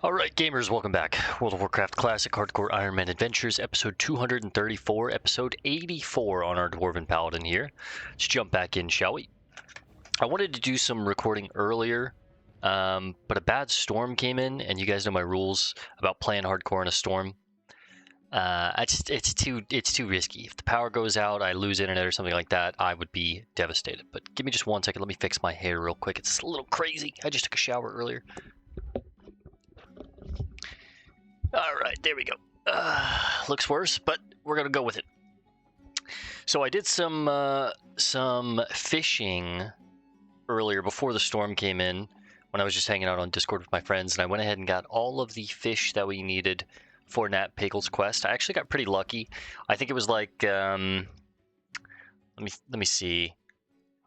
Alright gamers, welcome back. World of Warcraft Classic Hardcore Ironman Adventures, episode 234, episode 84 on our Dwarven Paladin here. Let's jump back in, shall we? I wanted to do some recording earlier, but a bad storm came in, and you guys know my rules about playing hardcore in a storm. It's too risky. If the power goes out, I lose internet or something like that, I would be devastated. But give me just 1 second, let me fix my hair real quick. It's a little crazy. I just took a shower earlier. Alright, there we go. Looks worse, but we're gonna go with it. So I did some fishing earlier before the storm came in, when I was just hanging out on Discord with my friends, and I went ahead and got all of the fish that we needed for Nat Pagel's quest. I actually got pretty lucky. I think it was like, let me see.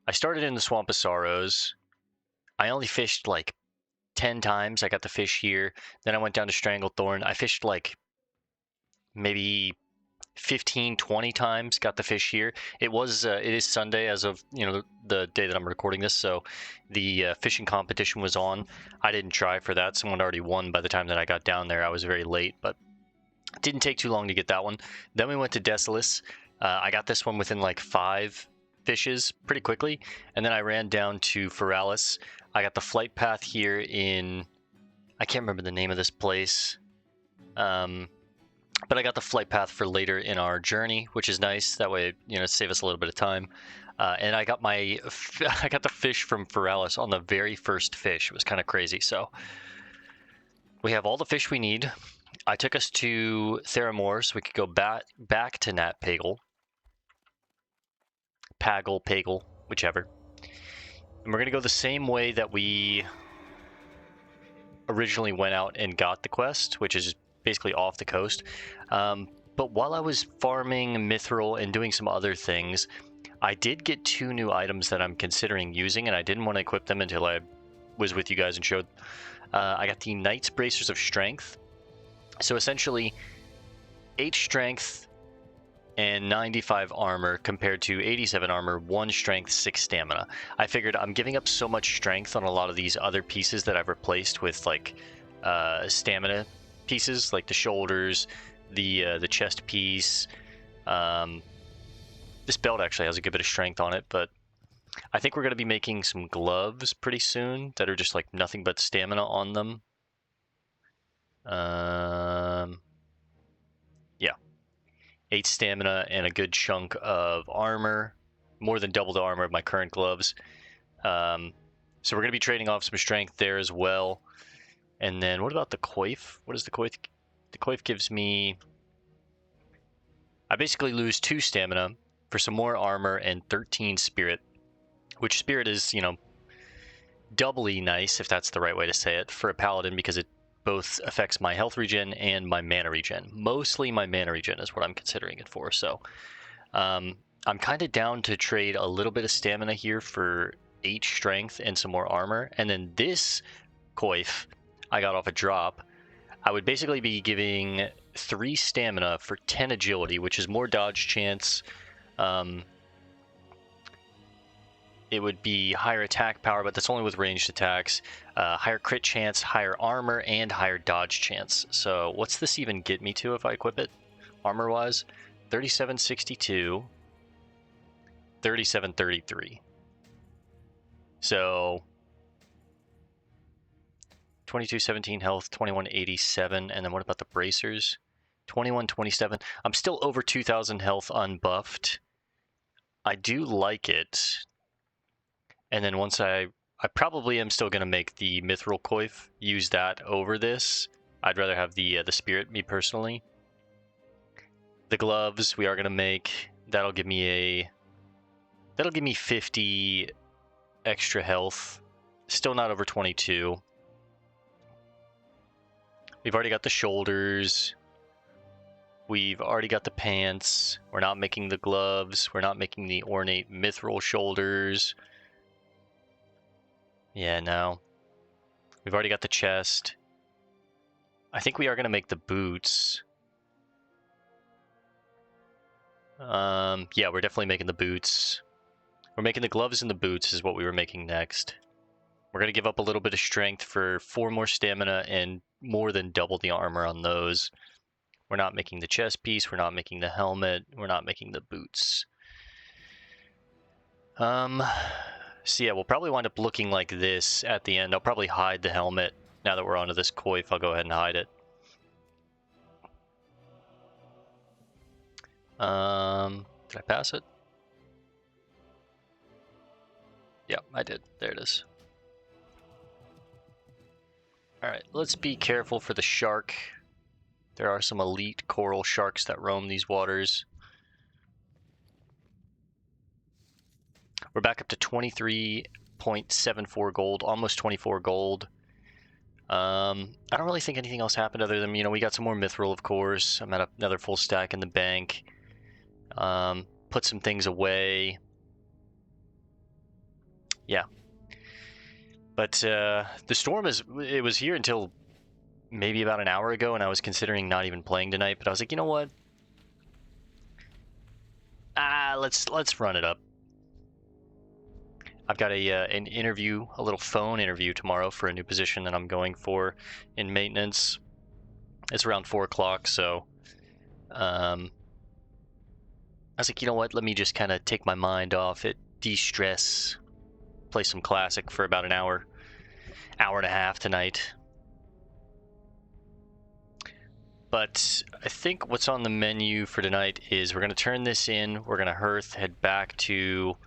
I started in the Swamp of Sorrows. I only fished like 10 times. I got the fish here. Then I went down to Stranglethorn. I fished like maybe 15, 20 times. Got the fish here. It is Sunday as of, the day that I'm recording this. So the fishing competition was on. I didn't try for that. Someone already won by the time that I got down there. I was very late, but it didn't take too long to get that one. Then we went to Desolus. I got this one within like 5 fishes pretty quickly. And then I ran down to Feralis. I got the flight path here in, I can't remember the name of this place, but I got the flight path for later in our journey, which is nice. That way, save us a little bit of time. And I got I got the fish from Feralis on the very first fish. It was kind of crazy. So we have all the fish we need. I took us to Theramore so we could go back to Nat Pagel. Pagel, whichever. And we're going to go the same way that we originally went out and got the quest, which is basically off the coast. But while I was farming Mithril and doing some other things, I did get 2 new items that I'm considering using, and I didn't want to equip them until I was with you guys and showed. I got the Knight's Bracers of Strength. So essentially, 8 strength and 95 armor compared to 87 armor, 1 strength, 6 stamina. I figured I'm giving up so much strength on a lot of these other pieces that I've replaced with like stamina pieces, like the shoulders, the chest piece. This belt actually has a good bit of strength on it, but I think we're going to be making some gloves pretty soon that are just like nothing but stamina on them. Yeah. 8 stamina and a good chunk of armor, more than double the armor of my current gloves. So we're going to be trading off some strength there as well. And then what about the coif? What is the coif? The coif gives me, I basically lose 2 stamina for some more armor and 13 spirit, which spirit is, doubly nice, if that's the right way to say it, for a paladin, because it both affects my health regen and my mana regen. Mostly my mana regen is what I'm considering it for. So I'm kind of down to trade a little bit of stamina here for 8 strength and some more armor. And then this coif I got off a drop. I would basically be giving 3 stamina for 10 agility, which is more dodge chance. It would be higher attack power, but that's only with ranged attacks. Higher crit chance, higher armor, and higher dodge chance. So what's this even get me to if I equip it, armor-wise? 3762, 3733. So 2217 health, 2187, and then what about the bracers? 2127. I'm still over 2000 health unbuffed. I do like it. And then once I probably am still going to make the Mithril Coif, use that over this. I'd rather have the Spirit, me personally. The gloves we are going to make, that'll give me 50 extra health. Still not over 22. We've already got the shoulders. We've already got the pants. We're not making the gloves. We're not making the ornate Mithril shoulders. Yeah, no. We've already got the chest. I think we are going to make the boots. Yeah, we're definitely making the boots. We're making the gloves and the boots is what we were making next. We're going to give up a little bit of strength for 4 more stamina and more than double the armor on those. We're not making the chest piece. We're not making the helmet. We're not making the boots. So yeah, we'll probably wind up looking like this at the end. I'll probably hide the helmet now that we're onto this coif. I'll go ahead and hide it. Did I pass it? Yeah, I did. There it is. Alright, let's be careful for the shark. There are some elite coral sharks that roam these waters. We're back up to 23.74 gold, almost 24 gold. I don't really think anything else happened other than, we got some more mithril, of course. I'm at another full stack in the bank. Put some things away. Yeah. But the storm it was here until maybe about an hour ago, and I was considering not even playing tonight, but I was like, you know what? Let's run it up. I've got an interview, a little phone interview tomorrow for a new position that I'm going for in maintenance. It's around 4 o'clock, so I was like, you know what? Let me just kind of take my mind off it, de-stress, play some classic for about an hour and a half tonight. But I think what's on the menu for tonight is we're going to turn this in. We're going to hearth, head back to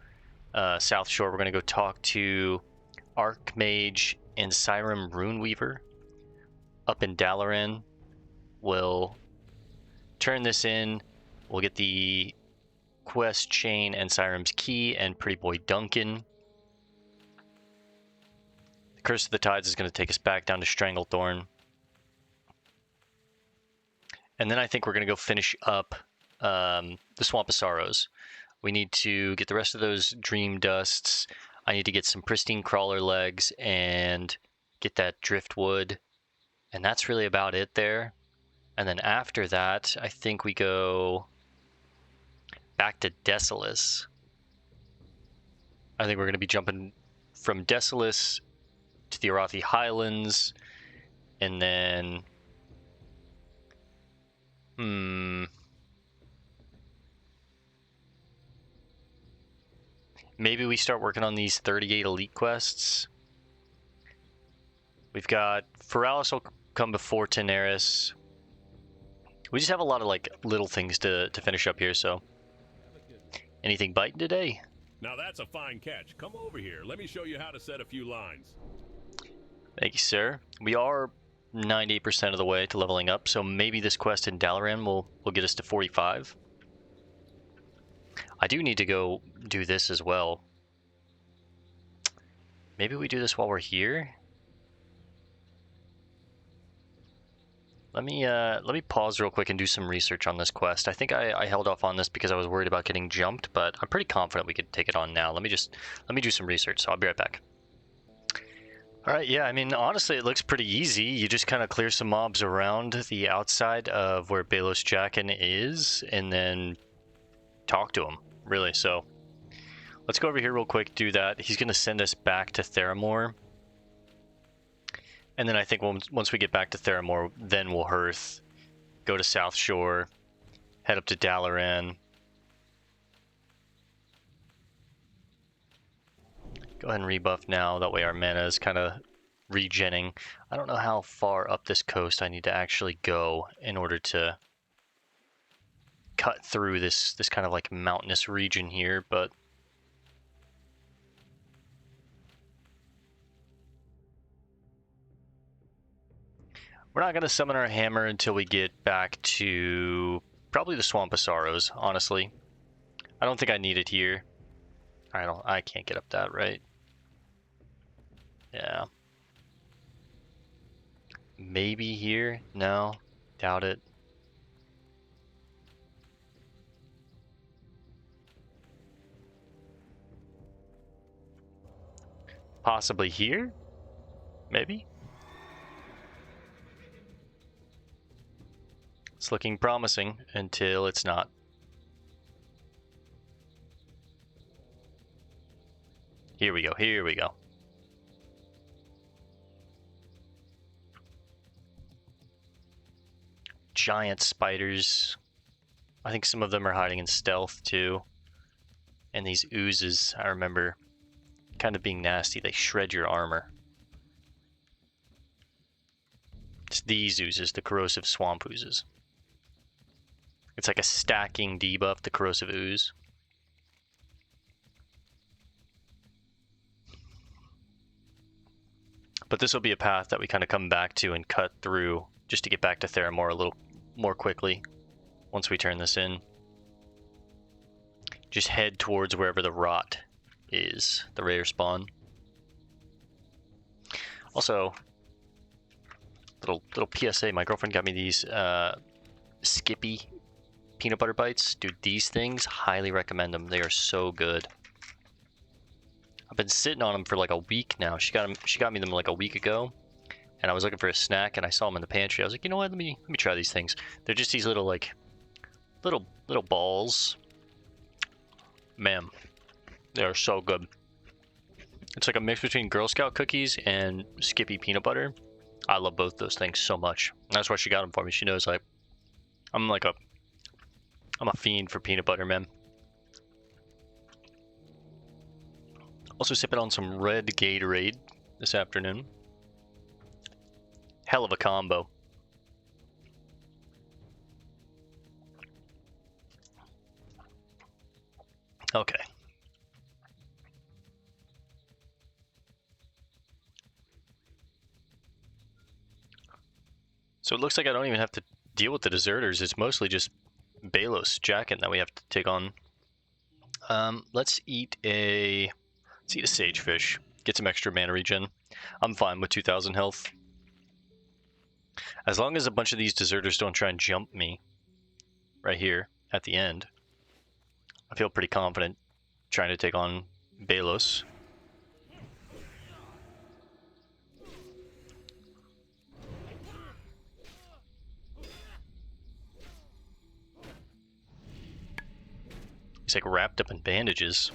South Shore. We're going to go talk to Archmage and Siren Runeweaver up in Dalaran. We'll turn this in. We'll get the quest chain and Siren's key and Pretty Boy Duncan. The Curse of the Tides is going to take us back down to Stranglethorn. And then I think we're going to go finish up the Swamp of Sorrows. We need to get the rest of those Dream Dusts. I need to get some pristine crawler legs and get that driftwood. And that's really about it there. And then after that, I think we go back to Desolace. I think we're going to be jumping from Desolace to the Arathi Highlands. And then... maybe we start working on these 38 elite quests. We've got Feralis will come before Tenaris. We just have a lot of little things to finish up here, so. Anything biting today? Now that's a fine catch. Come over here. Let me show you how to set a few lines. Thank you, sir. We are 98% of the way to leveling up, so maybe this quest in Dalaran will get us to 45. I do need to go do this as well. Maybe we do this while we're here. Let me pause real quick and do some research on this quest. I think I held off on this because I was worried about getting jumped, but I'm pretty confident we could take it on now. Let me do some research, so I'll be right back. Alright, yeah, I mean, honestly, it looks pretty easy. You just kind of clear some mobs around the outside of where Balos Jackin is, and then talk to him, really. So, let's go over here real quick, do that. He's going to send us back to Theramore. And then I think once we get back to Theramore, then we'll hearth, go to South Shore, head up to Dalaran. Go ahead and rebuff now, that way our mana is kind of regenning. I don't know how far up this coast I need to actually go in order to cut through this kind of like mountainous region here, but we're not going to summon our hammer until we get back to probably the Swamp of Sorrows, honestly. I don't think I need it here. I can't get up that, right? Yeah. Maybe here? No. Doubt it. Possibly here? Maybe? It's looking promising until it's not. Here we go, here we go. giant spiders. I think some of them are hiding in stealth too. And these oozes, I remember kind of being nasty. They shred your armor. It's these oozes, the corrosive swamp oozes. It's like a stacking debuff, the corrosive ooze. But this will be a path that we kind of come back to and cut through just to get back to Theramore a little more quickly once we turn this in. Just head towards wherever the rot is, the rare spawn. Also, little PSA, my girlfriend got me these Skippy peanut butter bites. Dude, these things, highly recommend them. They are so good. I've been sitting on them for like a week now. She got me them like a week ago, and I was looking for a snack, and I saw them in the pantry. I was like, you know what? Let me try these things. They're just these little little balls. Man, they are so good. It's like a mix between Girl Scout cookies and Skippy peanut butter. I love both those things so much. That's why she got them for me. She knows I'm a fiend for peanut butter, man. Also sipping on some red Gatorade this afternoon. Hell of a combo. Okay. So it looks like I don't even have to deal with the deserters. It's mostly just Balos Jackin that we have to take on. Let's eat a sagefish. Get some extra mana regen. I'm fine with 2,000 health. As long as a bunch of these deserters don't try and jump me right here at the end, I feel pretty confident trying to take on Balos. He's like wrapped up in bandages.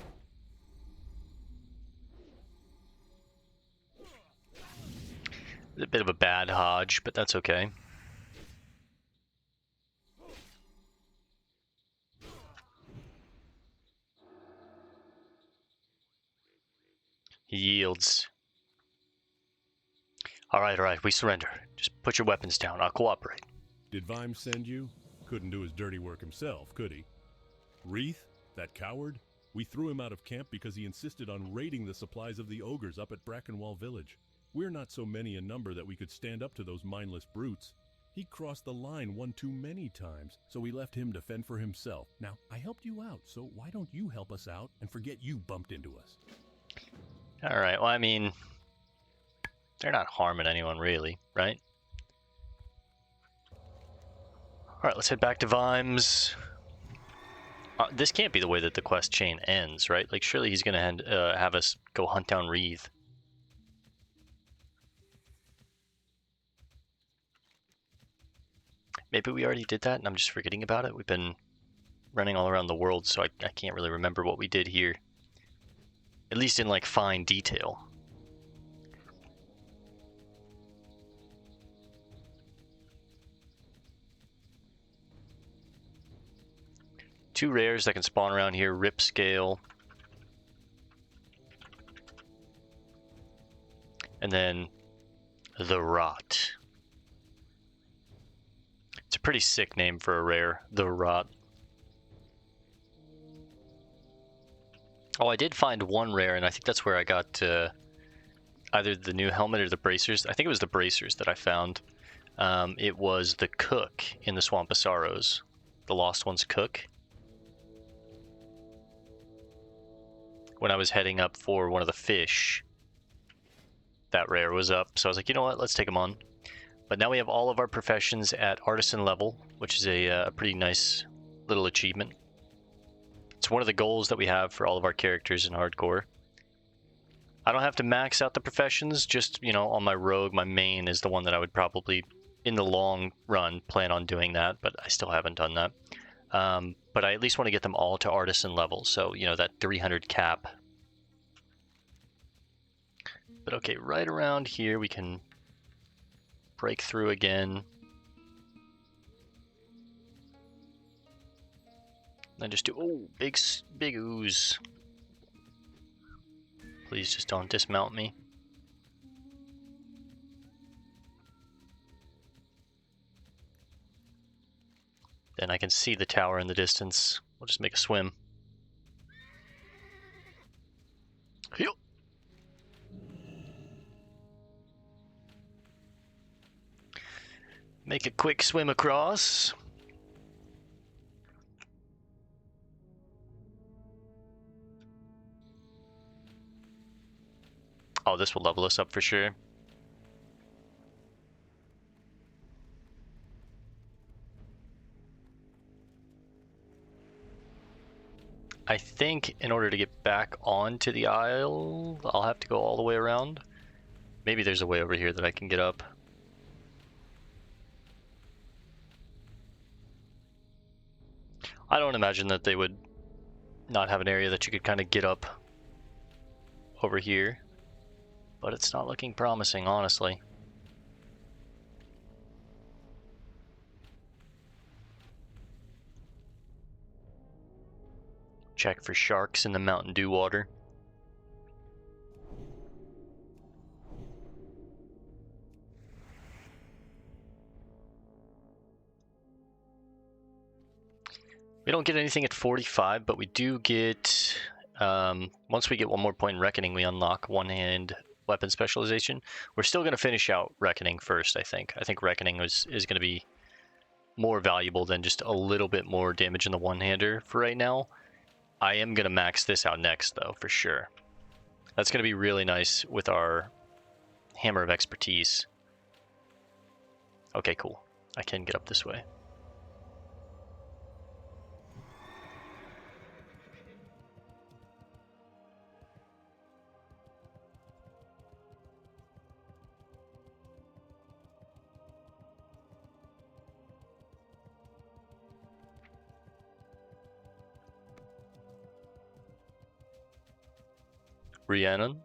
A bit of a bad Hodge, but that's okay. He yields. All right, we surrender. Just put your weapons down. I'll cooperate. Did Vimes send you? Couldn't do his dirty work himself, could he? Wreath, that coward? We threw him out of camp because he insisted on raiding the supplies of the ogres up at Brackenwall Village. We're not so many in number that we could stand up to those mindless brutes. He crossed the line one too many times, so we left him to fend for himself. Now, I helped you out, so why don't you help us out and forget you bumped into us? Alright, well, I mean, they're not harming anyone really, right? Alright, let's head back to Vimes. This can't be the way that the quest chain ends, right? Like, surely he's gonna have us go hunt down Wreath. Maybe we already did that and I'm just forgetting about it. We've been running all around the world, so I can't really remember what we did here. At least in, like, fine detail. Two rares that can spawn around here, Rip Scale. And then the Rot. It's a pretty sick name for a rare, the Rot. Oh, I did find one rare, and I think that's where I got either the new helmet or the bracers. I think it was the bracers that I found. It was the Cook in the Swamp of Sorrows. The Lost One's Cook. When I was heading up for one of the fish, that rare was up. So I was like, you know what, let's take them on. But now we have all of our professions at artisan level, which is a pretty nice little achievement. It's one of the goals that we have for all of our characters in hardcore. I don't have to max out the professions, just, you know, on my rogue, my main is the one that I would probably, in the long run, plan on doing that, but I still haven't done that. But I at least want to get them all to artisan level, so, you know, that 300 cap. But okay, right around here we can break through again. Then just do, oh, big ooze. Please just don't dismount me. Then I can see the tower in the distance. We'll just make a swim. Make a quick swim across. Oh, this will level us up for sure. I think in order to get back onto the isle, I'll have to go all the way around. Maybe there's a way over here that I can get up. I don't imagine that they would not have an area that you could kind of get up over here, but it's not looking promising, honestly. Check for sharks in the Mountain Dew water. We don't get anything at 45, but we do get, once we get one more point in Reckoning, we unlock one-hand weapon specialization. We're still going to finish out Reckoning first, I think. I think Reckoning is going to be more valuable than just a little bit more damage in the one-hander for right now. I am going to max this out next, though, for sure. That's going to be really nice with our Hammer of Expertise. Okay, cool. I can get up this way. Rhiannon.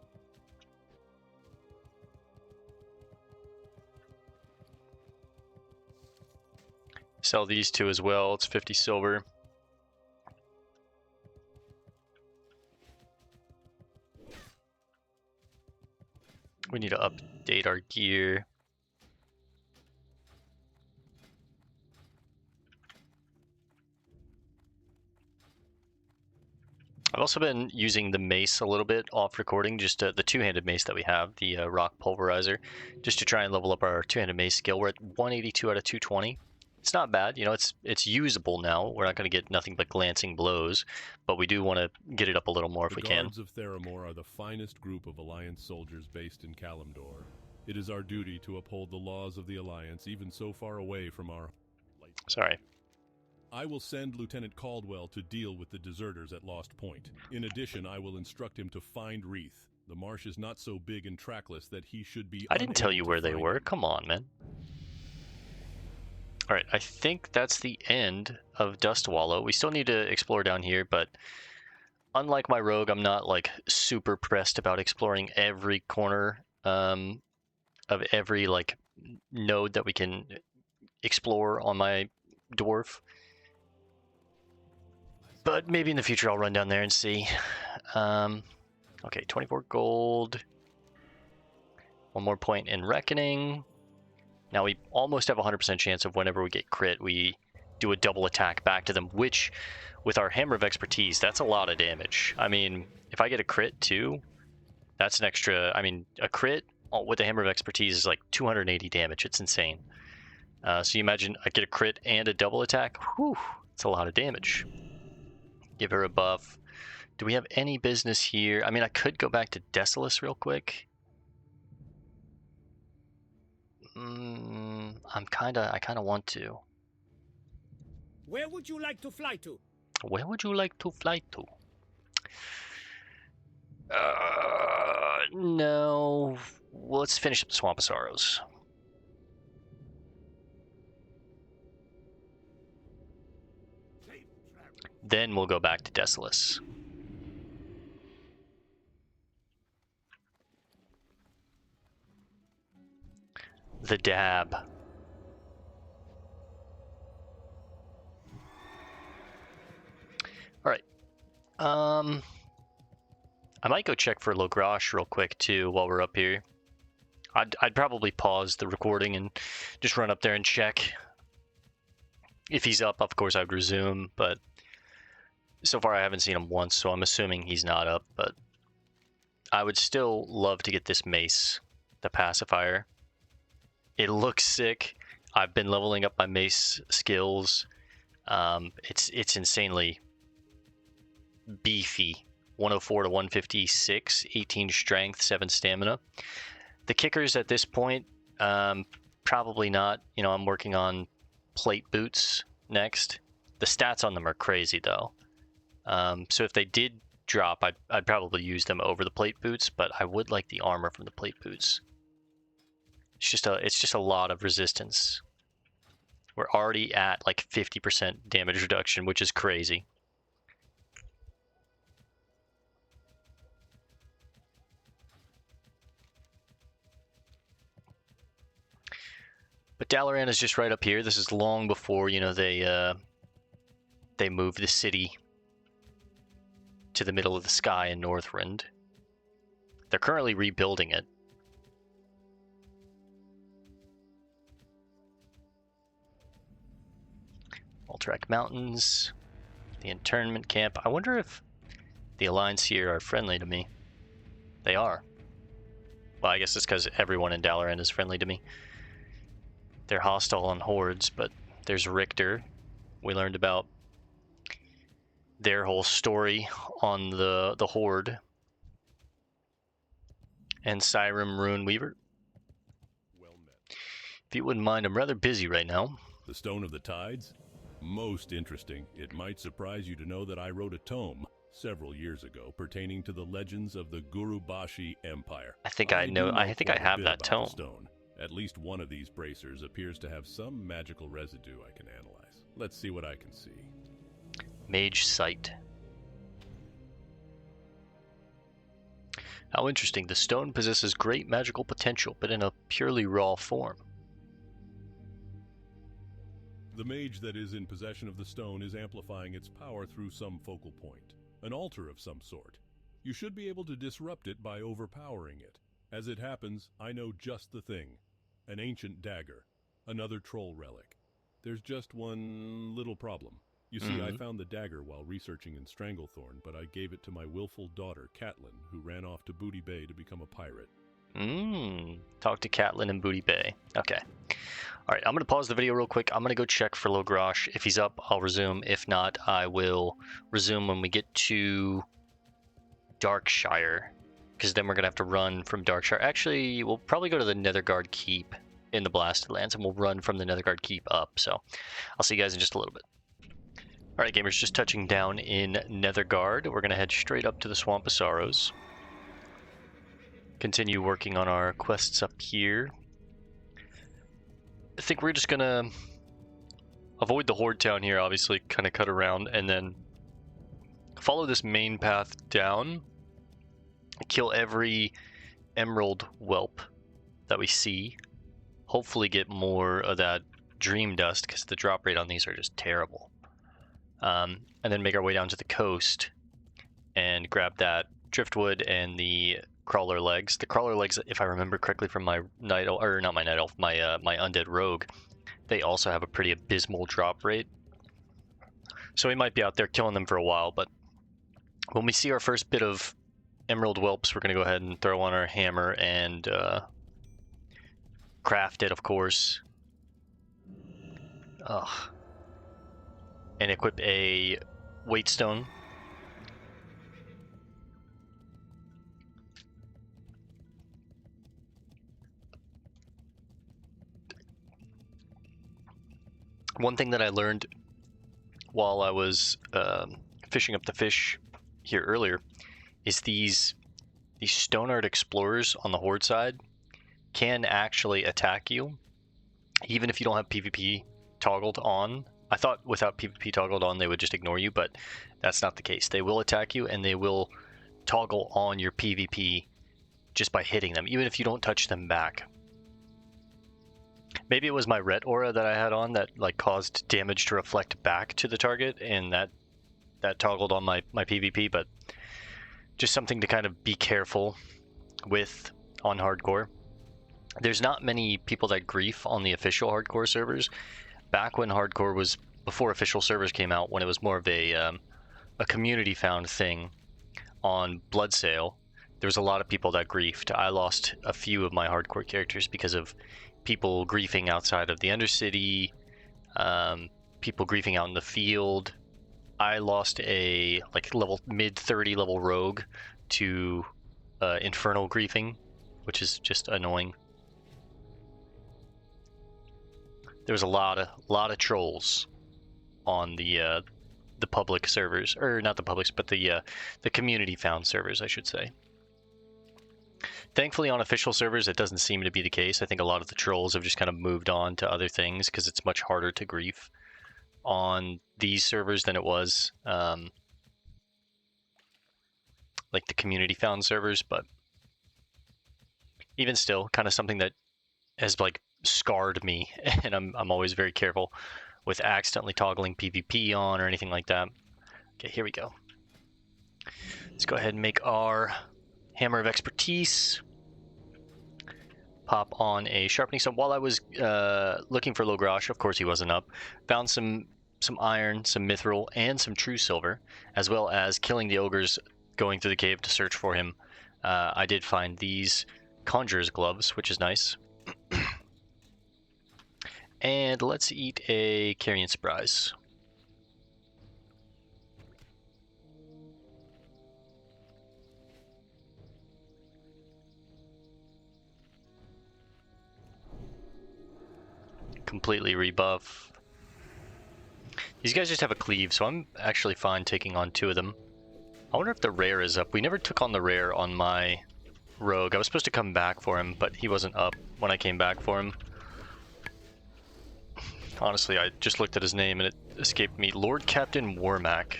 Sell these two as well. It's 50 silver. We need to update our gear. I've also been using the mace a little bit off recording, just the two-handed mace that we have, the rock pulverizer, just to try and level up our two-handed mace skill. We're at 182 out of 220. It's not bad, you know, it's usable now. We're not going to get nothing but glancing blows, but we do want to get it up a little more if we can. The Guards of Theramore are the finest group of Alliance soldiers based in Kalimdor. It is our duty to uphold the laws of the Alliance, even so far away from our... Sorry. I will send Lieutenant Caldwell to deal with the deserters at Lost Point. In addition, I will instruct him to find Wreath. The marsh is not so big and trackless that he should be... I didn't tell you where they were. Come on, man. Alright, I think that's the end of Dustwallow. We still need to explore down here, but unlike my rogue, I'm not like super pressed about exploring every corner of every like node that we can explore on my dwarf. But maybe in the future I'll run down there and see. Okay, 24 gold. One more point in Reckoning. Now we almost have a 100% chance of whenever we get crit, we do a double attack back to them, which with our Hammer of Expertise, that's a lot of damage. I mean, if I get a crit too, that's an extra, I mean, a crit with the Hammer of Expertise is like 280 damage. It's insane. So you imagine I get a crit and a double attack. Whew, it's a lot of damage. Give her a buff. Do we have any business here? I mean, I could go back to Desolace real quick. I kind of want to. Where would you like to fly to? Where would you like to fly to? No. Well, let's finish up the Swamp of Sorrows. Then we'll go back to Desolace. The dab. I might go check for Logrash real quick too while we're up here. I'd probably pause the recording and just run up there and check. If he's up, of course I would resume, but so far I haven't seen him once, so I'm assuming he's not up, but I would still love to get this mace, the pacifier. It looks sick. I've been leveling up my mace skills. It's insanely beefy. 104 to 156, 18 strength, 7 stamina. The kickers at this point, probably not. You know, I'm working on plate boots next. The stats on them are crazy though. So if they did drop, I'd probably use them over the plate boots, but I would like the armor from the plate boots. It's just a lot of resistance. We're already at like 50% damage reduction, which is crazy. But Dalaran is just right up here. This is long before, you know, they moved the city to the middle of the sky in Northrend. They're currently rebuilding it. Alterac Mountains, the internment camp. I wonder if the Alliance here are friendly to me. They are. Well, I guess it's because everyone in Dalaran is friendly to me. They're hostile on hordes, but there's Richter. We learned about their whole story on the horde. And Cyrim Runeweaver. Well met. If you wouldn't mind, I'm rather busy right now. The Stone of the Tides? Most interesting. It might surprise you to know that I wrote a tome several years ago pertaining to the legends of the Gurubashi Empire. I think I think I have that tome. Stone. At least one of these bracers appears to have some magical residue I can analyze. Let's see what I can see. Mage Sight. How interesting. The stone possesses great magical potential, but in a purely raw form. The mage that is in possession of the stone is amplifying its power through some focal point, an altar of some sort. You should be able to disrupt it by overpowering it. As it happens, I know just the thing. An ancient dagger, another troll relic. There's just one little problem. You see, I found the dagger while researching in Stranglethorn, but I gave it to my willful daughter, Catelyn, who ran off to Booty Bay to become a pirate. Talk to Catelyn and Booty Bay. Okay. Alright, I'm going to pause the video real quick. I'm going to go check for Logrash. If he's up, I'll resume. If not, I will resume when we get to Darkshire. Because then we're going to have to run from Darkshire. Actually, we'll probably go to the Netherguard Keep in the Blasted Lands, and we'll run from the Netherguard Keep up. So, I'll see you guys in just a little bit. Alright, gamers, just touching down in Netherguard. We're going to head straight up to the Swamp of Sorrows. Continue working on our quests up here. I think we're just going to avoid the Horde Town here, obviously, kind of cut around, and then follow this main path down. Kill every emerald whelp that we see. Hopefully get more of that dream dust, because the drop rate on these are just terrible. And then make our way down to the coast and grab that driftwood and the crawler legs. The crawler legs, if I remember correctly from my night elf, or not my night elf, my undead rogue, they also have a pretty abysmal drop rate. So we might be out there killing them for a while, but when we see our first bit of emerald whelps, we're going to go ahead and throw on our hammer and craft it, of course. And equip a Waitstone. One thing that I learned while I was fishing up the fish here earlier is these Stoneart Explorers on the Horde side can actually attack you, even if you don't have PvP toggled on. I thought without PvP toggled on they would just ignore you, but that's not the case. They will attack you, and they will toggle on your PvP just by hitting them, even if you don't touch them back. Maybe it was my ret aura that I had on that like caused damage to reflect back to the target, and that that toggled on my PvP, but just something to kind of be careful with on hardcore. There's not many people that grief on the official hardcore servers. Back when hardcore was before official servers came out, when it was more of a community found thing on Bloodsail, there was a lot of people that griefed. I lost a few of my hardcore characters because of people griefing outside of the Undercity, people griefing out in the field. I lost a like level mid 30 level rogue to infernal griefing, which is just annoying. There was a lot of trolls on the public servers, or not the publics, but the community found servers, I should say. Thankfully, on official servers, it doesn't seem to be the case. I think a lot of the trolls have just kind of moved on to other things because it's much harder to grief on these servers than it was like the community found servers. But even still, kind of something that has like scarred me, and I'm always very careful with accidentally toggling PvP on or anything like that. Okay, here we go. Let's go ahead and make our Hammer of Expertise. Pop on a Sharpening Stone. While I was looking for Logrash, of course he wasn't up, found some iron, some mithril, and some true silver, as well as killing the ogres going through the cave to search for him. I did find these Conjurer's Gloves, which is nice. And let's eat a Carrion Surprise. Completely rebuff. These guys just have a cleave, so I'm actually fine taking on 2 of them. I wonder if the rare is up. We never took on the rare on my rogue. I was supposed to come back for him, but he wasn't up when I came back for him. Honestly, I just looked at his name and it escaped me. Lord Captain Warmac.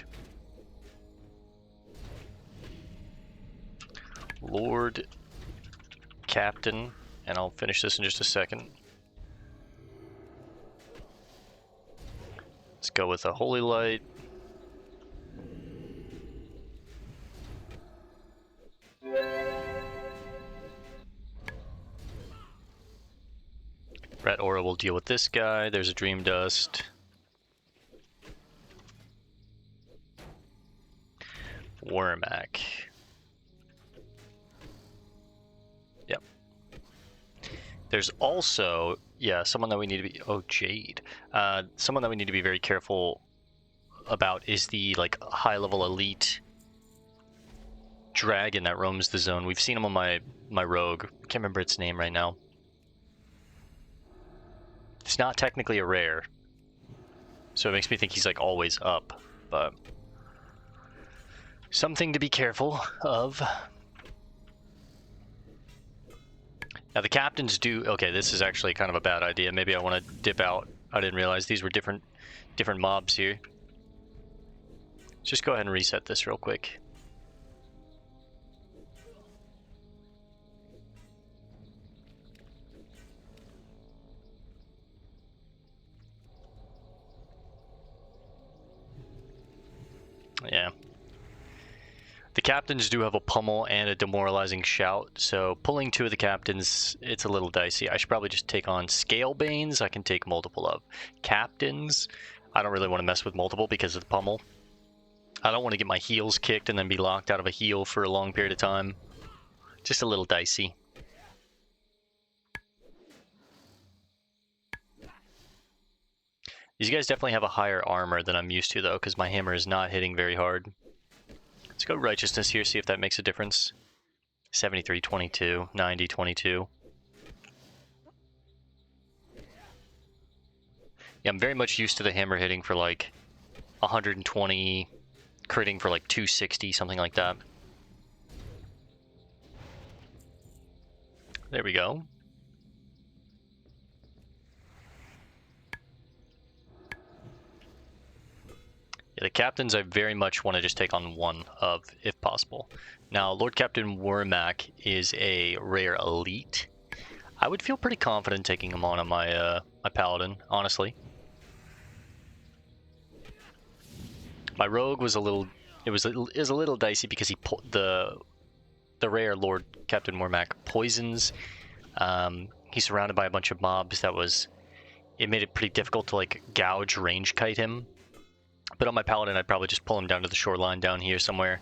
Lord Captain, and I'll finish this in just a second. Let's go with a Holy Light. Rat Aura will deal with this guy. There's a Dream Dust. Wormac. Yep. There's also, yeah, someone that we need to be, oh, Jade. Someone that we need to be very careful about is the, like, high-level elite dragon that roams the zone. We've seen him on my rogue. I can't remember its name right now. It's not technically a rare, so it makes me think he's like always up, but something to be careful of. Now the captains do, okay, this is actually kind of a bad idea. Maybe I want to dip out. I didn't realize these were different mobs here. Let's just go ahead and reset this real quick. Yeah. The captains do have a pummel and a demoralizing shout, so pulling 2 of the captains, it's a little dicey. I should probably just take on Scalebanes. I can take multiple of. Captains, I don't really want to mess with multiple because of the pummel. I don't want to get my heels kicked and then be locked out of a heal for a long period of time. Just a little dicey. These guys definitely have a higher armor than I'm used to, though, because my hammer is not hitting very hard. Let's go Righteousness here, see if that makes a difference. 73, 22, 90, 22. Yeah, I'm very much used to the hammer hitting for like 120, critting for like 260, something like that. There we go. The captains I very much want to just take on 1 of, if possible. Now, Lord Captain Wormac is a rare elite. I would feel pretty confident taking him on my Paladin, honestly. My rogue was a little, is a little dicey because the rare Lord Captain Mormac poisons. He's surrounded by a bunch of mobs. It made it pretty difficult to like gouge range kite him. But on my Paladin, I'd probably just pull him down to the shoreline down here somewhere,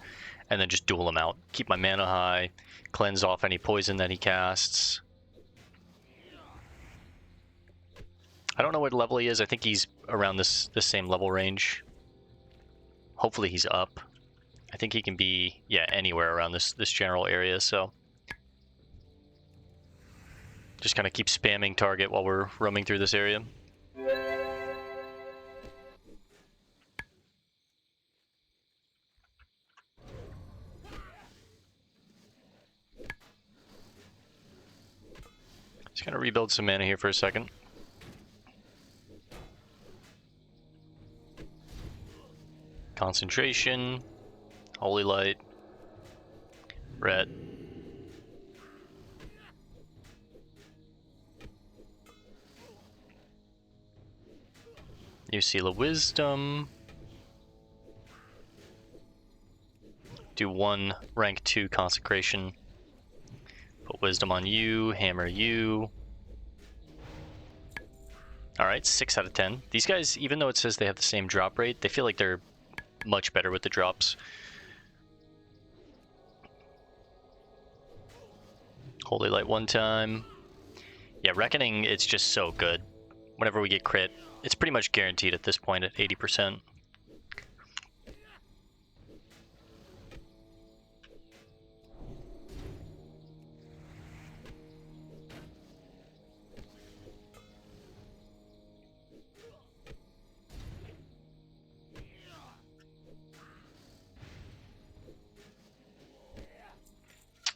and then just duel him out. Keep my mana high, cleanse off any poison that he casts. I don't know what level he is. I think he's around this same level range. Hopefully he's up. I think he can be, yeah, anywhere around this general area, so just kind of keep spamming target while we're roaming through this area. Just gonna rebuild some mana here for a second. Concentration, Holy Light, Ret. New Seal of Wisdom. Do 1 rank 2 Consecration. Put Wisdom on you, hammer you. Alright, 6 out of 10. These guys, even though it says they have the same drop rate, they feel like they're much better with the drops. Holy Light 1 time. Yeah, Reckoning, it's just so good. Whenever we get crit, it's pretty much guaranteed at this point at 80%.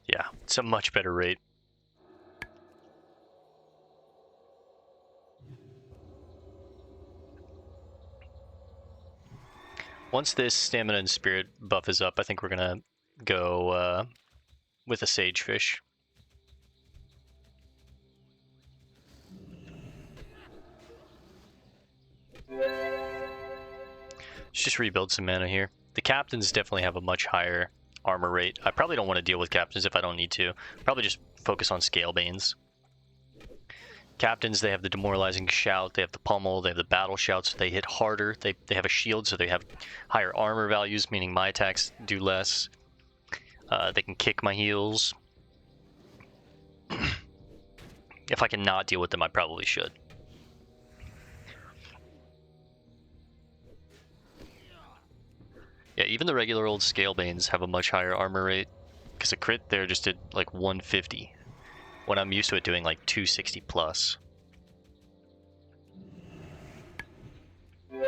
Yeah, it's a much better rate. Once this stamina and spirit buff is up, I think we're gonna go with a sagefish. Let's just rebuild some mana here. The captains definitely have a much higher armor rate. I probably don't want to deal with captains if I don't need to. Probably just focus on Scalebanes. Captains, they have the demoralizing shout, they have the pummel, they have the battle shout, so they hit harder. They have a shield, so they have higher armor values, meaning my attacks do less. They can kick my heals. If I can not deal with them, I probably should. Yeah, even the regular old Scalebanes have a much higher armor rate, because a crit there just did like 150, when I'm used to it doing like 260 plus. I'm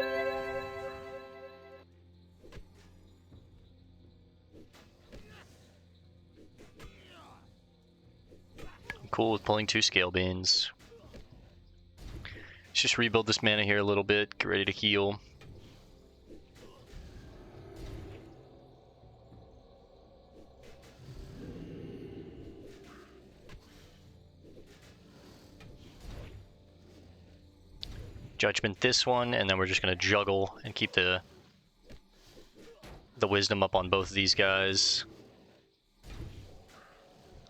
cool with pulling 2 Scalebanes. Let's just rebuild this mana here a little bit, get ready to heal. Judgment this one, and then we're just going to juggle and keep the wisdom up on both of these guys.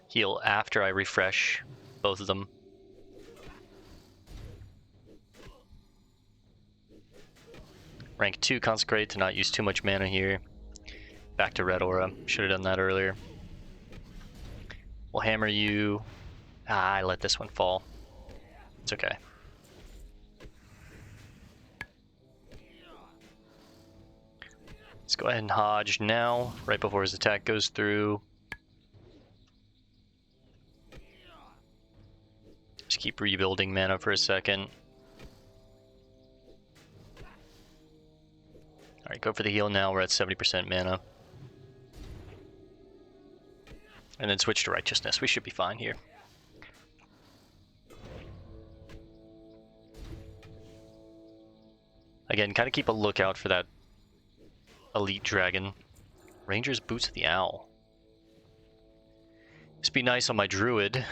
Heal after I refresh both of them. Rank 2 Consecrate to not use too much mana here. Back to Red Aura. Should have done that earlier. We'll hammer you. I let this one fall. It's okay. Let's go ahead and Hodge now, right before his attack goes through. Just keep rebuilding mana for a second. Alright, go for the heal now, we're at 70% mana. And then switch to Righteousness, we should be fine here. Again, kind of keep a lookout for that Elite Dragon. Ranger's Boots of the Owl. This would be nice on my Druid.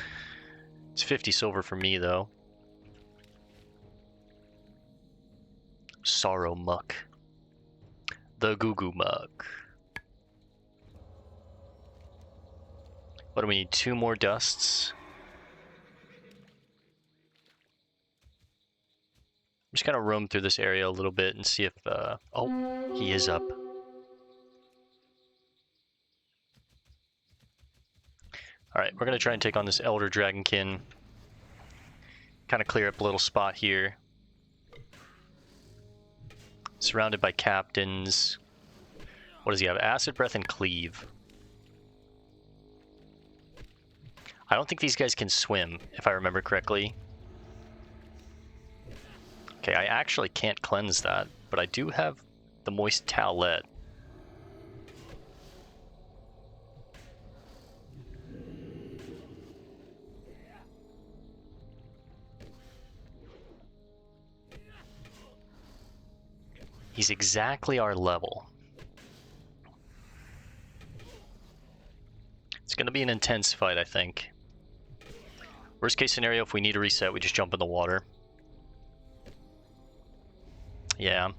It's 50 silver for me, though. Sorrow Muck. the Goo Goo Mug. What do we need? 2 more dusts. I'm just gonna roam through this area a little bit and see if, oh, he is up. Alright, we're gonna try and take on this Elder Dragonkin. Kind of clear up a little spot here. Surrounded by captains. What does he have? Acid Breath and Cleave. I don't think these guys can swim, if I remember correctly. Okay, I actually can't cleanse that, but I do have the Moist Towelette. He's exactly our level. It's going to be an intense fight, I think. Worst case scenario, if we need a reset, we just jump in the water. Yeah.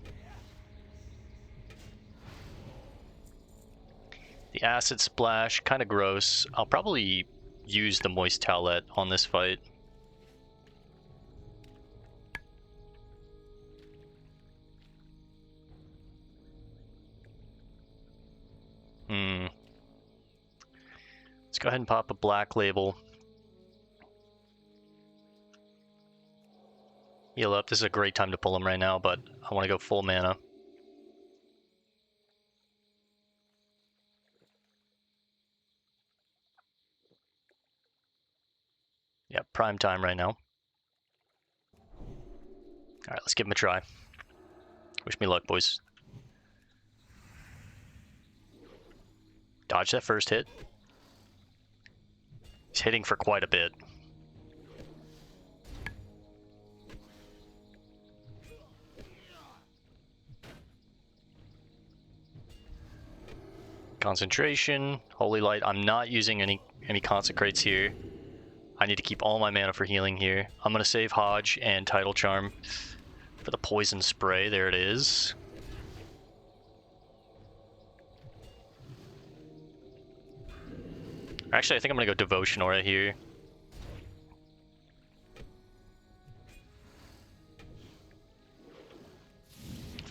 The Acid Splash, kind of gross. I'll probably use the Moist Towelette on this fight. Let's go ahead and pop a Black Label. Heal up. This is a great time to pull him right now, but I want to go full mana. Yeah, prime time right now. Alright, let's give him a try. Wish me luck, boys. Dodge that first hit. He's hitting for quite a bit. Concentration, Holy Light. I'm not using any consecrates here. I need to keep all my mana for healing here. I'm gonna save Hodge and Tidal Charm for the poison spray. There it is. Actually, I think I'm gonna go Devotion Aura here.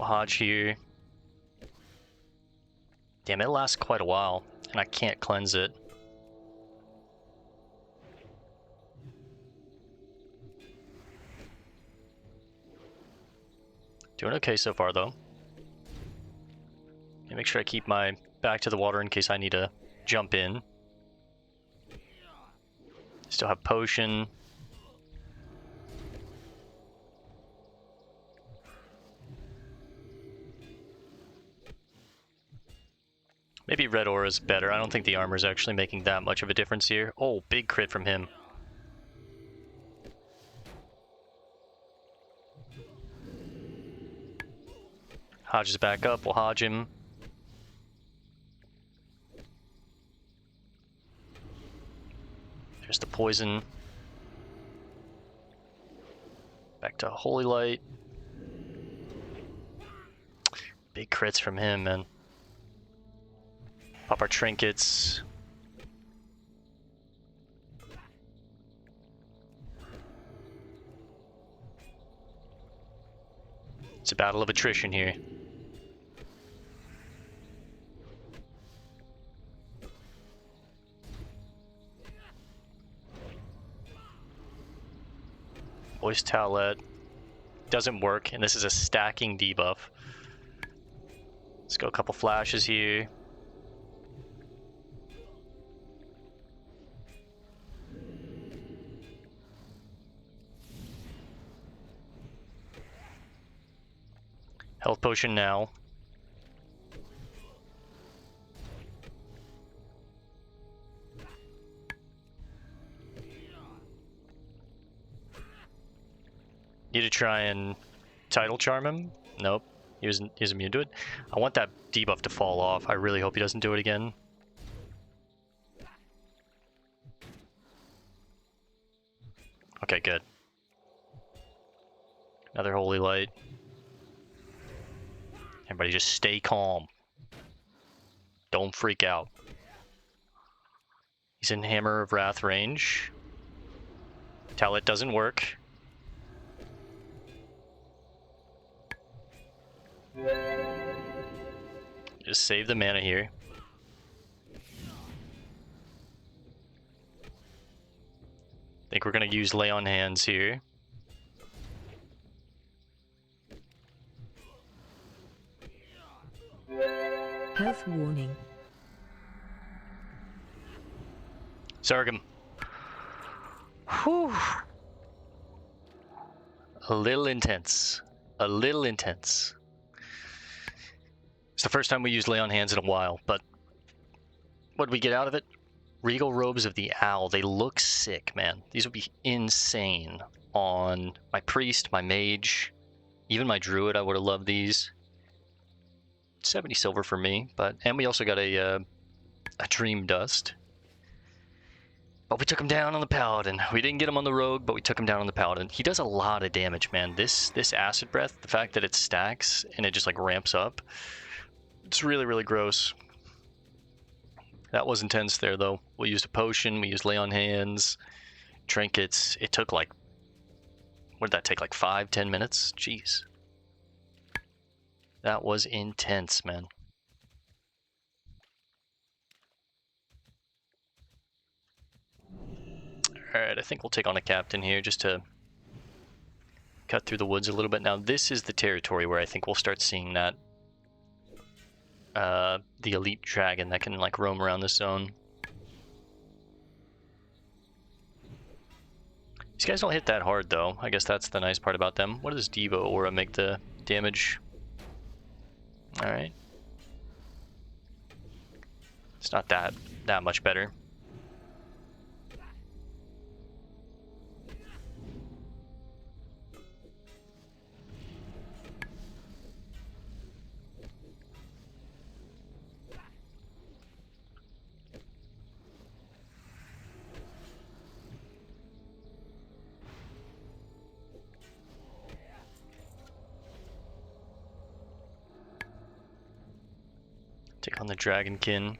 Hodge here. Damn, it lasts quite a while, and I can't cleanse it. Doing okay so far, though. And make sure I keep my back to the water in case I need to jump in. Still have Potion. Maybe Red Aura is better. I don't think the armor is actually making that much of a difference here. Oh, big crit from him. Hodge is back up. We'll Hodge him. There's the poison. Back to Holy Light. Big crits from him, man. Pop our trinkets. It's a battle of attrition here. Voice Towelette doesn't work, and this is a stacking debuff. Let's go a couple flashes here. Health potion now. Need to try and Tidal Charm him? Nope. He was immune to it. I want that debuff to fall off. I really hope he doesn't do it again. Okay, good. Another Holy Light. Everybody just stay calm. Don't freak out. He's in Hammer of Wrath range. Talent doesn't work. Just save the mana here. Think we're gonna use Lay on Hands here. Health warning. Sargum. Whew. A little intense. A little intense. It's the first time we used Lay on Hands in a while, but what did we get out of it? Regal Robes of the Owl. They look sick, man. These would be insane on my Priest, my Mage, even my Druid. I would have loved these. 70 silver for me, and we also got a Dream Dust. But we took him down on the Paladin. We didn't get him on the Rogue, but we took him down on the Paladin. He does a lot of damage, man. This Acid Breath, the fact that it stacks and it just like ramps up, it's really, really gross. That was intense there, though. We used a potion, we used Lay on Hands, trinkets. It took like, what did that take, like 5-10 minutes? Jeez. That was intense, man. Alright, I think we'll take on a captain here just to cut through the woods a little bit. Now, this is the territory where I think we'll start seeing that the elite dragon that can like roam around this zone. These guys don't hit that hard though. I guess that's the nice part about them. What does Diva Aura make the damage? Alright. It's not that much better. Take on the Dragonkin.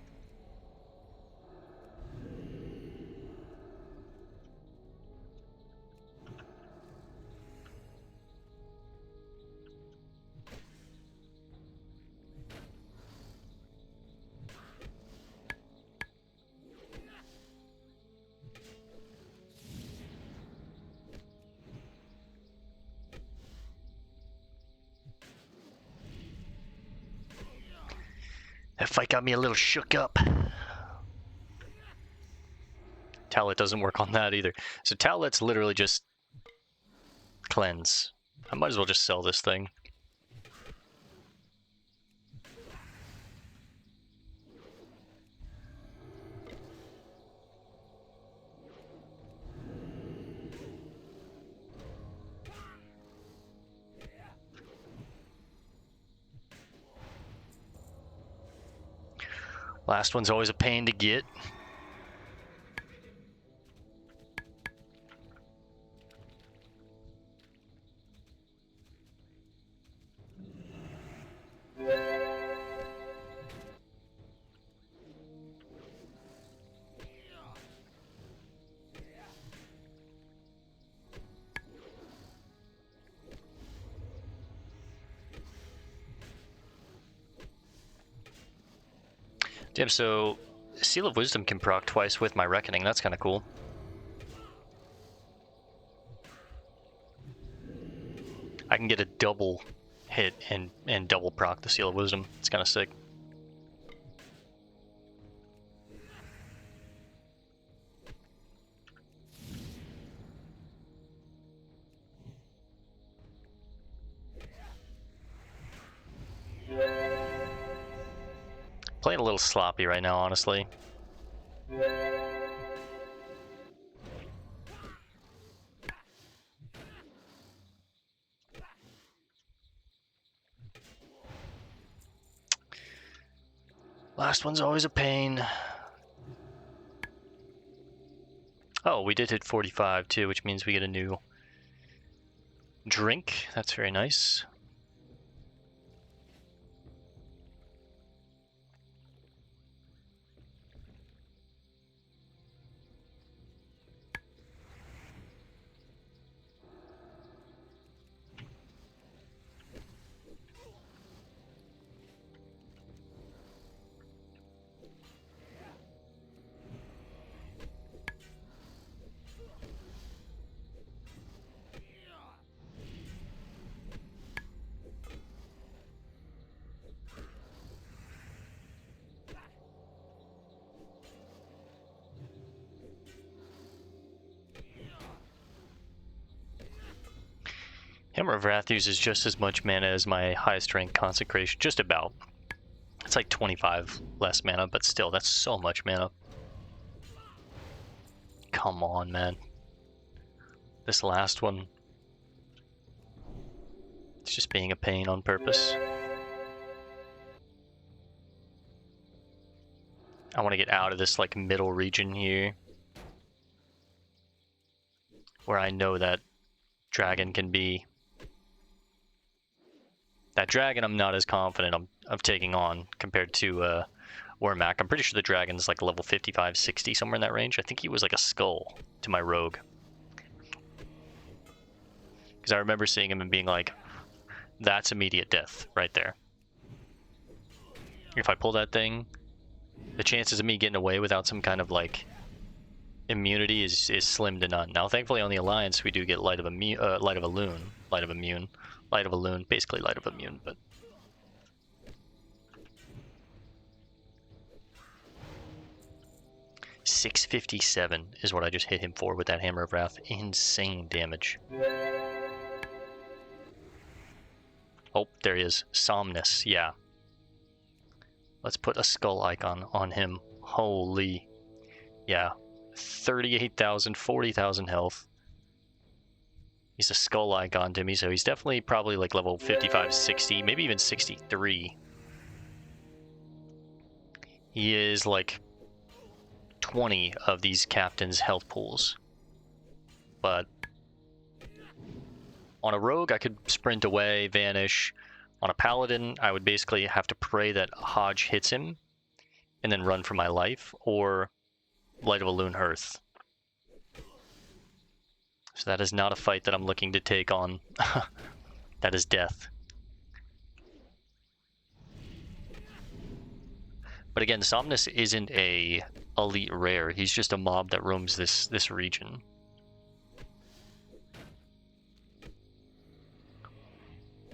That fight got me a little shook up. Talent doesn't work on that either. So Talent's literally just cleanse. I might as well just sell this thing. Last one's always a pain to get. Damn, so Seal of Wisdom can proc twice with my Reckoning. That's kind of cool. I can get a double hit and double proc the Seal of Wisdom. It's kind of sick. Playing a little sloppy right now, honestly. Last one's always a pain. Oh, we did hit 45 too, which means we get a new drink. That's very nice. Hammer of Wrath uses just as much mana as my highest rank Consecration, just about. It's like 25 less mana, but still, that's so much mana. Come on, man. This last one. It's just being a pain on purpose. I want to get out of this like middle region here, where I know that dragon can be. That dragon I'm not as confident of taking on compared to Wormac. I'm pretty sure the dragon's like level 55, 60, somewhere in that range. I think he was like a skull to my rogue. Because I remember seeing him and being like, that's immediate death right there. If I pull that thing, the chances of me getting away without some kind of like immunity is slim to none. Now, thankfully, on the Alliance, we do get Light of Immune, basically Light of Immune, but. $657 is what I just hit him for with that Hammer of Wrath. Insane damage. Oh, there he is. Somnus, yeah. Let's put a skull icon on him. Holy. Yeah. 38,000, 40,000 health. He's a skull icon to me, so he's definitely probably like level 55, 60, maybe even 63. He is like 20 of these captains' health pools. But on a rogue, I could sprint away, vanish. On a paladin, I would basically have to pray that Hodge hits him and then run for my life, or Light of Elune Hearth. So that is not a fight that I'm looking to take on. That is death. But again, Somnus isn't a elite rare. He's just a mob that roams this region.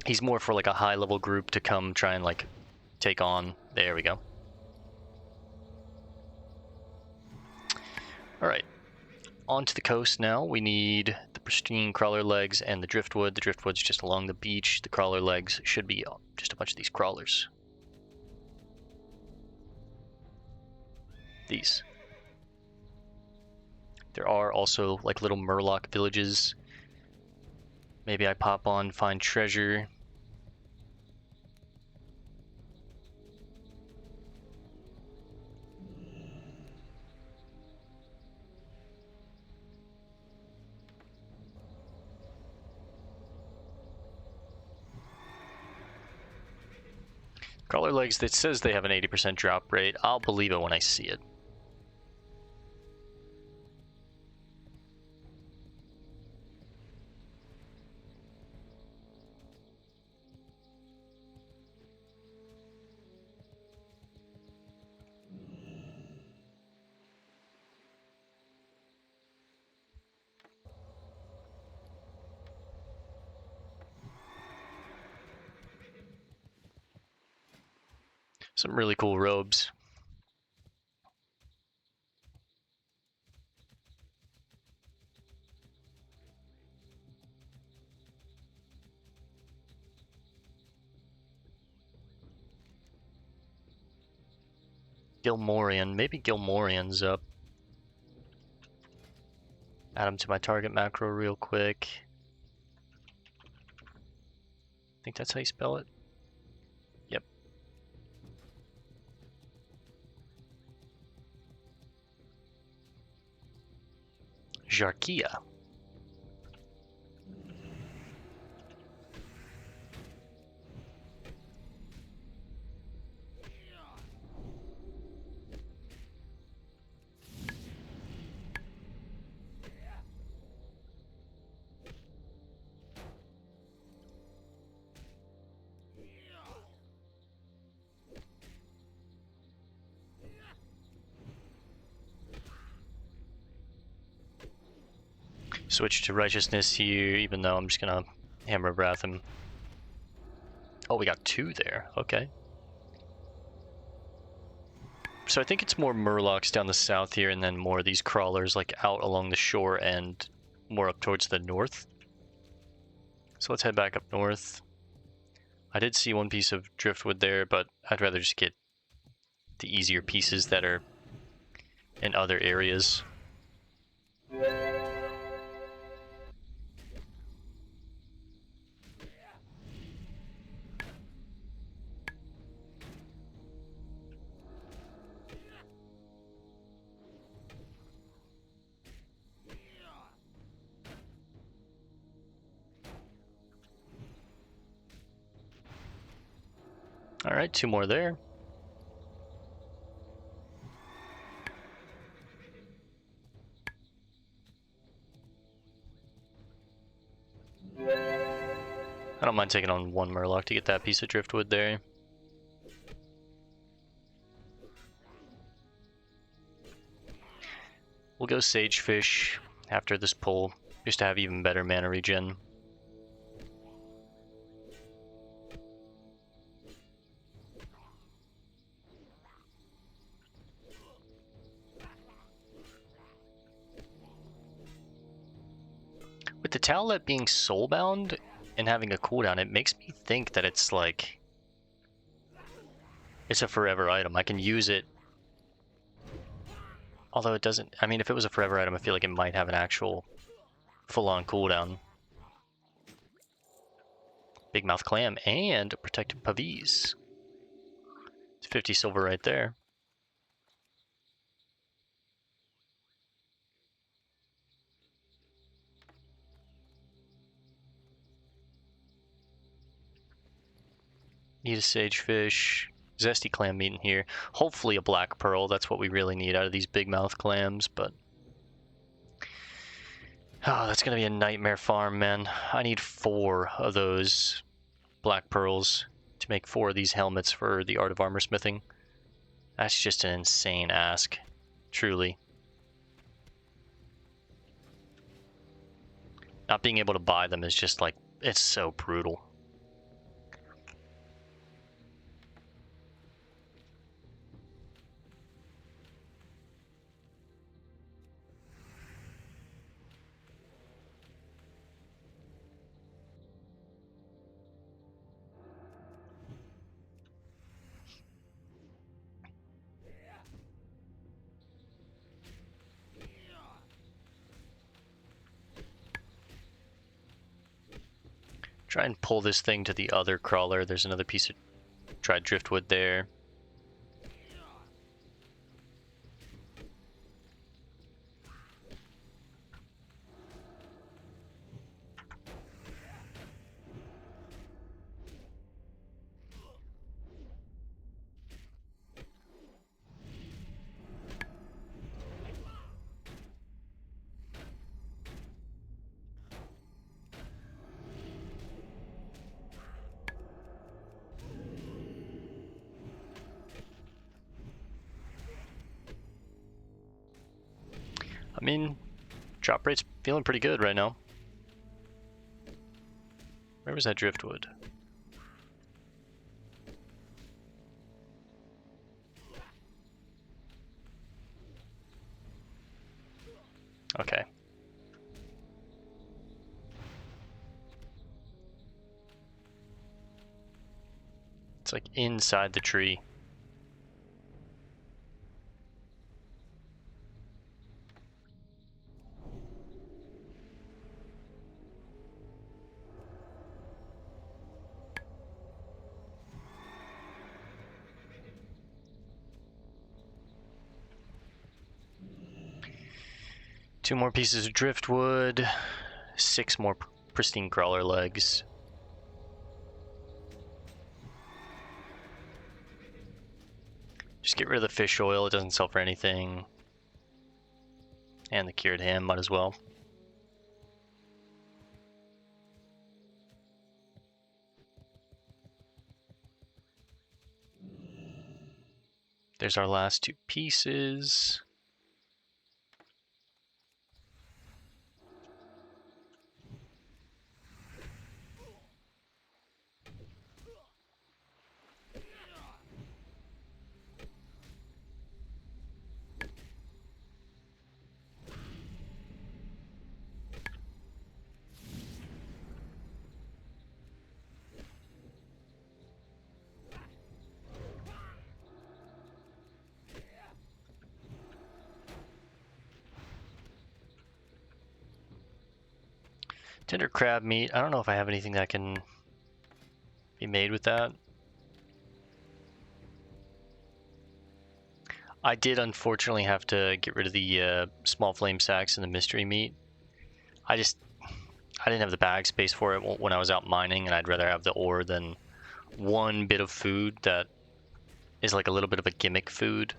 He's more for like a high level group to come try and like take on. There we go. Alright. On to the coast now. We need the pristine crawler legs and the driftwood. The driftwood's just along the beach. The crawler legs should be just a bunch of these crawlers. These. There are also like little Murloc villages. Maybe I pop on, find treasure. Crawler legs, that says they have an 80% drop rate. I'll believe it when I see it. Some really cool robes. Gilmorian. Maybe Gilmorian's up. Add him to my target macro real quick. I think that's how you spell it. Yep. Jarkia. Switch to Righteousness here, even though I'm just gonna Hammer of Wrath him. Oh, we got two there. Okay. So I think it's more Murlocs down the south here, and then more of these crawlers like out along the shore and more up towards the north. So let's head back up north. I did see one piece of driftwood there, but I'd rather just get the easier pieces that are in other areas. All right, 2 more there. I don't mind taking on 1 Murloc to get that piece of driftwood there. We'll go Sagefish after this pull, just to have even better mana regen. With the Towlet being soulbound and having a cooldown, it makes me think that it's like... it's a forever item. I can use it. Although it doesn't... I mean, if it was a forever item, I feel like it might have an actual full-on cooldown. Big Mouth Clam and Protective Pavis. It's 50 silver right there. Need a Sagefish. Zesty Clam meat in here. Hopefully a Black Pearl. That's what we really need out of these Big Mouth Clams, but... oh, that's gonna be a nightmare farm, man. I need 4 of those Black Pearls to make 4 of these helmets for the Art of Armor Smithing. That's just an insane ask. Truly. Not being able to buy them is just like... it's so brutal. Try and pull this thing to the other crawler. There's another piece of dried driftwood there. I mean, drop rate's feeling pretty good right now. Where was that driftwood? Okay. It's like inside the tree. Two more pieces of driftwood, 6 more pristine crawler legs. Just get rid of the fish oil, it doesn't sell for anything. And the cured ham, might as well. There's our last 2 pieces. Tender crab meat. I don't know if I have anything that can be made with that. I did unfortunately have to get rid of the small flame sacks and the mystery meat. I didn't have the bag space for it when I was out mining, and I'd rather have the ore than one bit of food that is like a little bit of a gimmick food.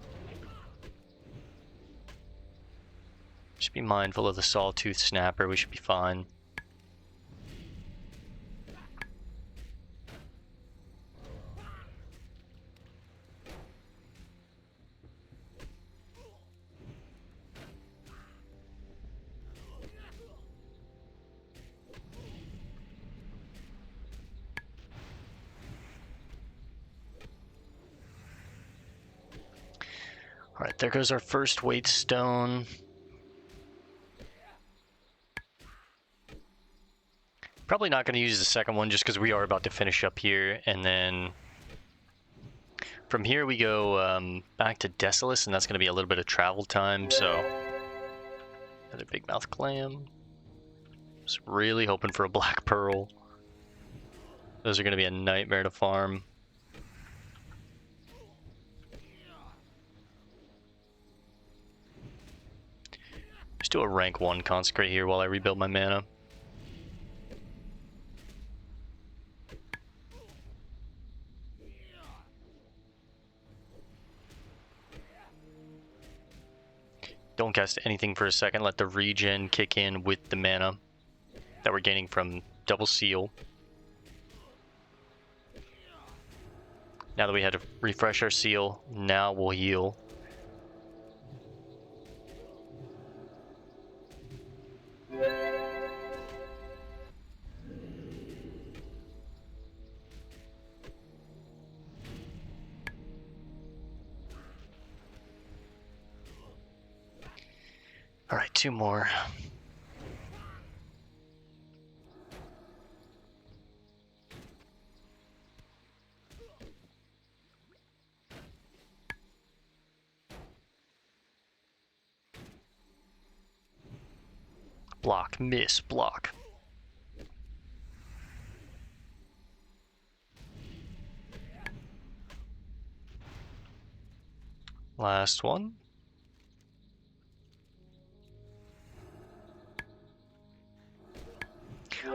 Just be mindful of the sawtooth snapper. We should be fine. All right, there goes our first weight stone. Probably not going to use the second one just because we are about to finish up here, and then from here we go back to Desolus, and that's going to be a little bit of travel time, so another big mouth clam. Just really hoping for a black pearl. Those are going to be a nightmare to farm. Let's do a rank 1 consecrate here while I rebuild my mana. Don't cast anything for a second. Let the regen kick in with the mana that we're gaining from double seal. Now that we had to refresh our seal, now we'll heal. All right, 2 more. Block, miss, block. Last one.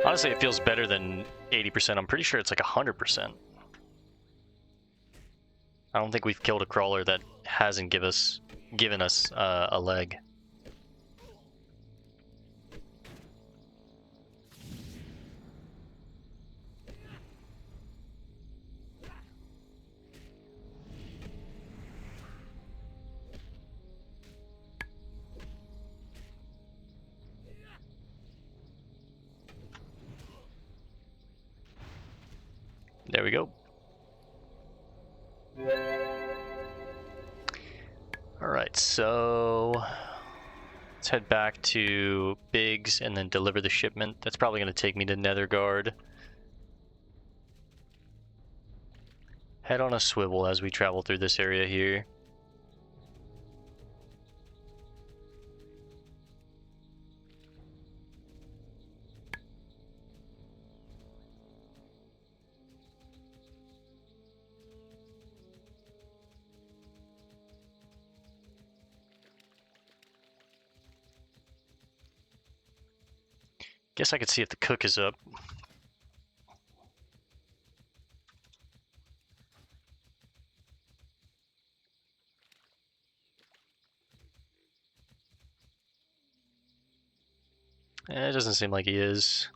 Honestly, it feels better than 80%. I'm pretty sure it's like 100%. I don't think we've killed a crawler that hasn't given us a leg. There we go. Alright, so let's head back to Biggs and then deliver the shipment. That's probably going to take me to Netherguard. Head on a swivel as we travel through this area here. Guess I could see if the cook is up. It doesn't seem like he is.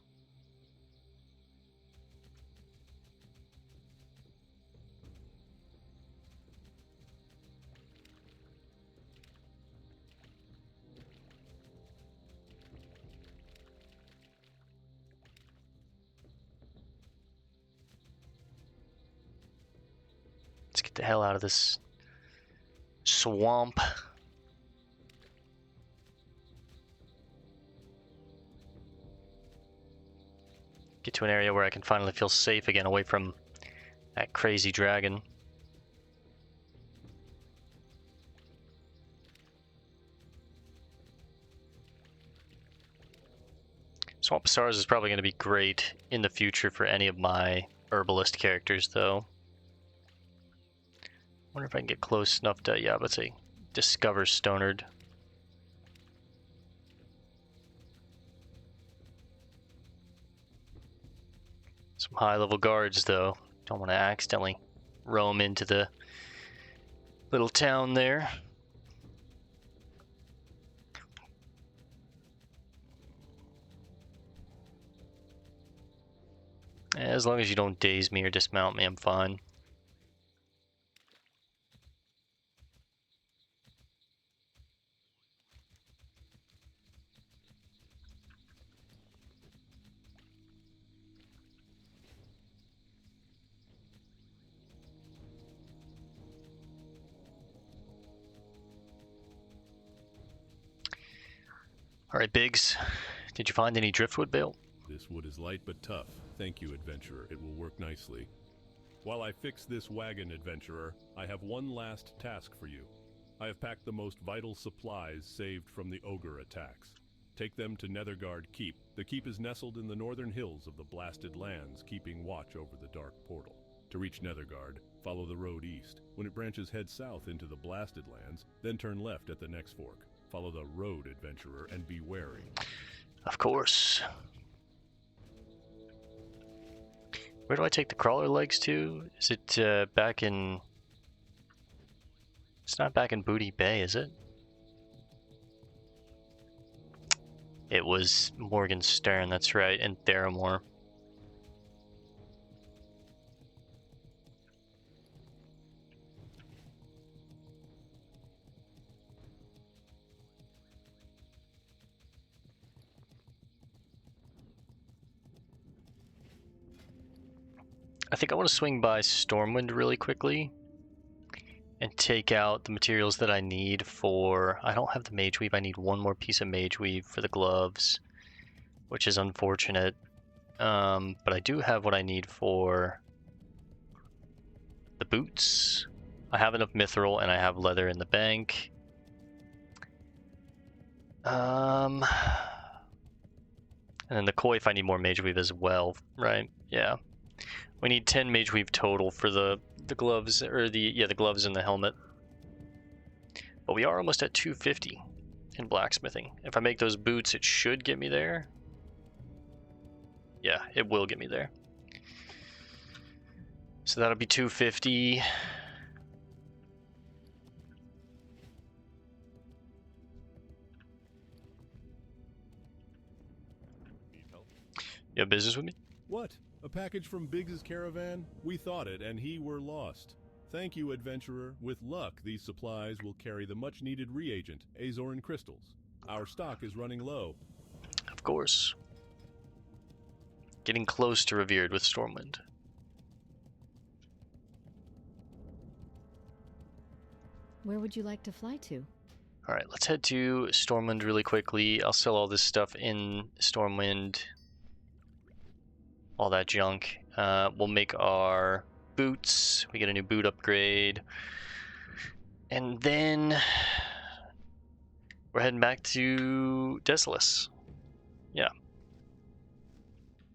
Let's get the hell out of this swamp. Get to an area where I can finally feel safe again, away from that crazy dragon. Swamp Stars is probably going to be great in the future for any of my herbalist characters, though. Wonder if I can get close enough to, yeah, let's say, discover Stonard. Some high-level guards, though. Don't want to accidentally roam into the little town there. As long as you don't daze me or dismount me, I'm fine. Alright, Biggs. Did you find any driftwood bale? This wood is light but tough. Thank you, adventurer. It will work nicely. While I fix this wagon, adventurer, I have one last task for you. I have packed the most vital supplies saved from the ogre attacks. Take them to Netherguard Keep. The keep is nestled in the northern hills of the Blasted Lands, keeping watch over the Dark Portal. To reach Netherguard, follow the road east. When it branches, head south into the Blasted Lands, then turn left at the next fork. Follow the road, adventurer, and be wary. Of course. Where do I take the crawler legs to? Is it back in... It's not back in Booty Bay, is it? It was Morgenstern, that's right, and Theramore. I think I want to swing by Stormwind really quickly and take out the materials that I need for... I don't have the mage weave. I need one more piece of mage weave for the gloves, which is unfortunate. But I do have what I need for the boots. I have enough mithril and I have leather in the bank. And then the coif I need more mage weave as well, right? Yeah. We need 10 mage weave total for the gloves, or the gloves and the helmet. But we are almost at 250 in blacksmithing. If I make those boots, it should get me there. Yeah, it will get me there. So that'll be 250. Need help? You have business with me? What? A package from Biggs's caravan? We thought it, and he were lost. Thank you, adventurer. With luck, these supplies will carry the much-needed reagent, Azoran crystals. Our stock is running low. Of course. Getting close to Revered with Stormwind. Where would you like to fly to? Alright, let's head to Stormwind really quickly. I'll sell all this stuff in Stormwind. All that junk. We'll make our boots. We get a new boot upgrade. And then we're heading back to Desolus. Yeah.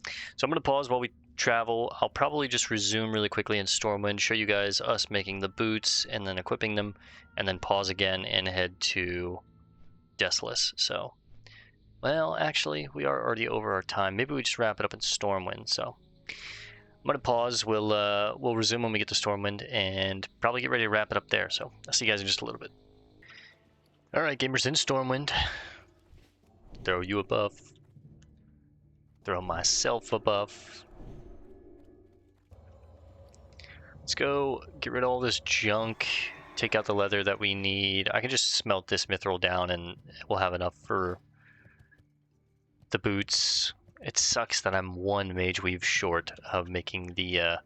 So I'm going to pause while we travel. I'll probably just resume really quickly in Stormwind, show you guys us making the boots and then equipping them, and then pause again and head to Desolus. So... well, actually, we are already over our time. Maybe we just wrap it up in Stormwind. So I'm gonna pause. We'll resume when we get to Stormwind, and probably get ready to wrap it up there. So I'll see you guys in just a little bit. All right, gamers, in Stormwind. Throw you a buff. Throw myself a buff. Let's go get rid of all this junk. Take out the leather that we need. I can just smelt this mithril down, and we'll have enough for the boots. It sucks that I'm one mage weave short of making the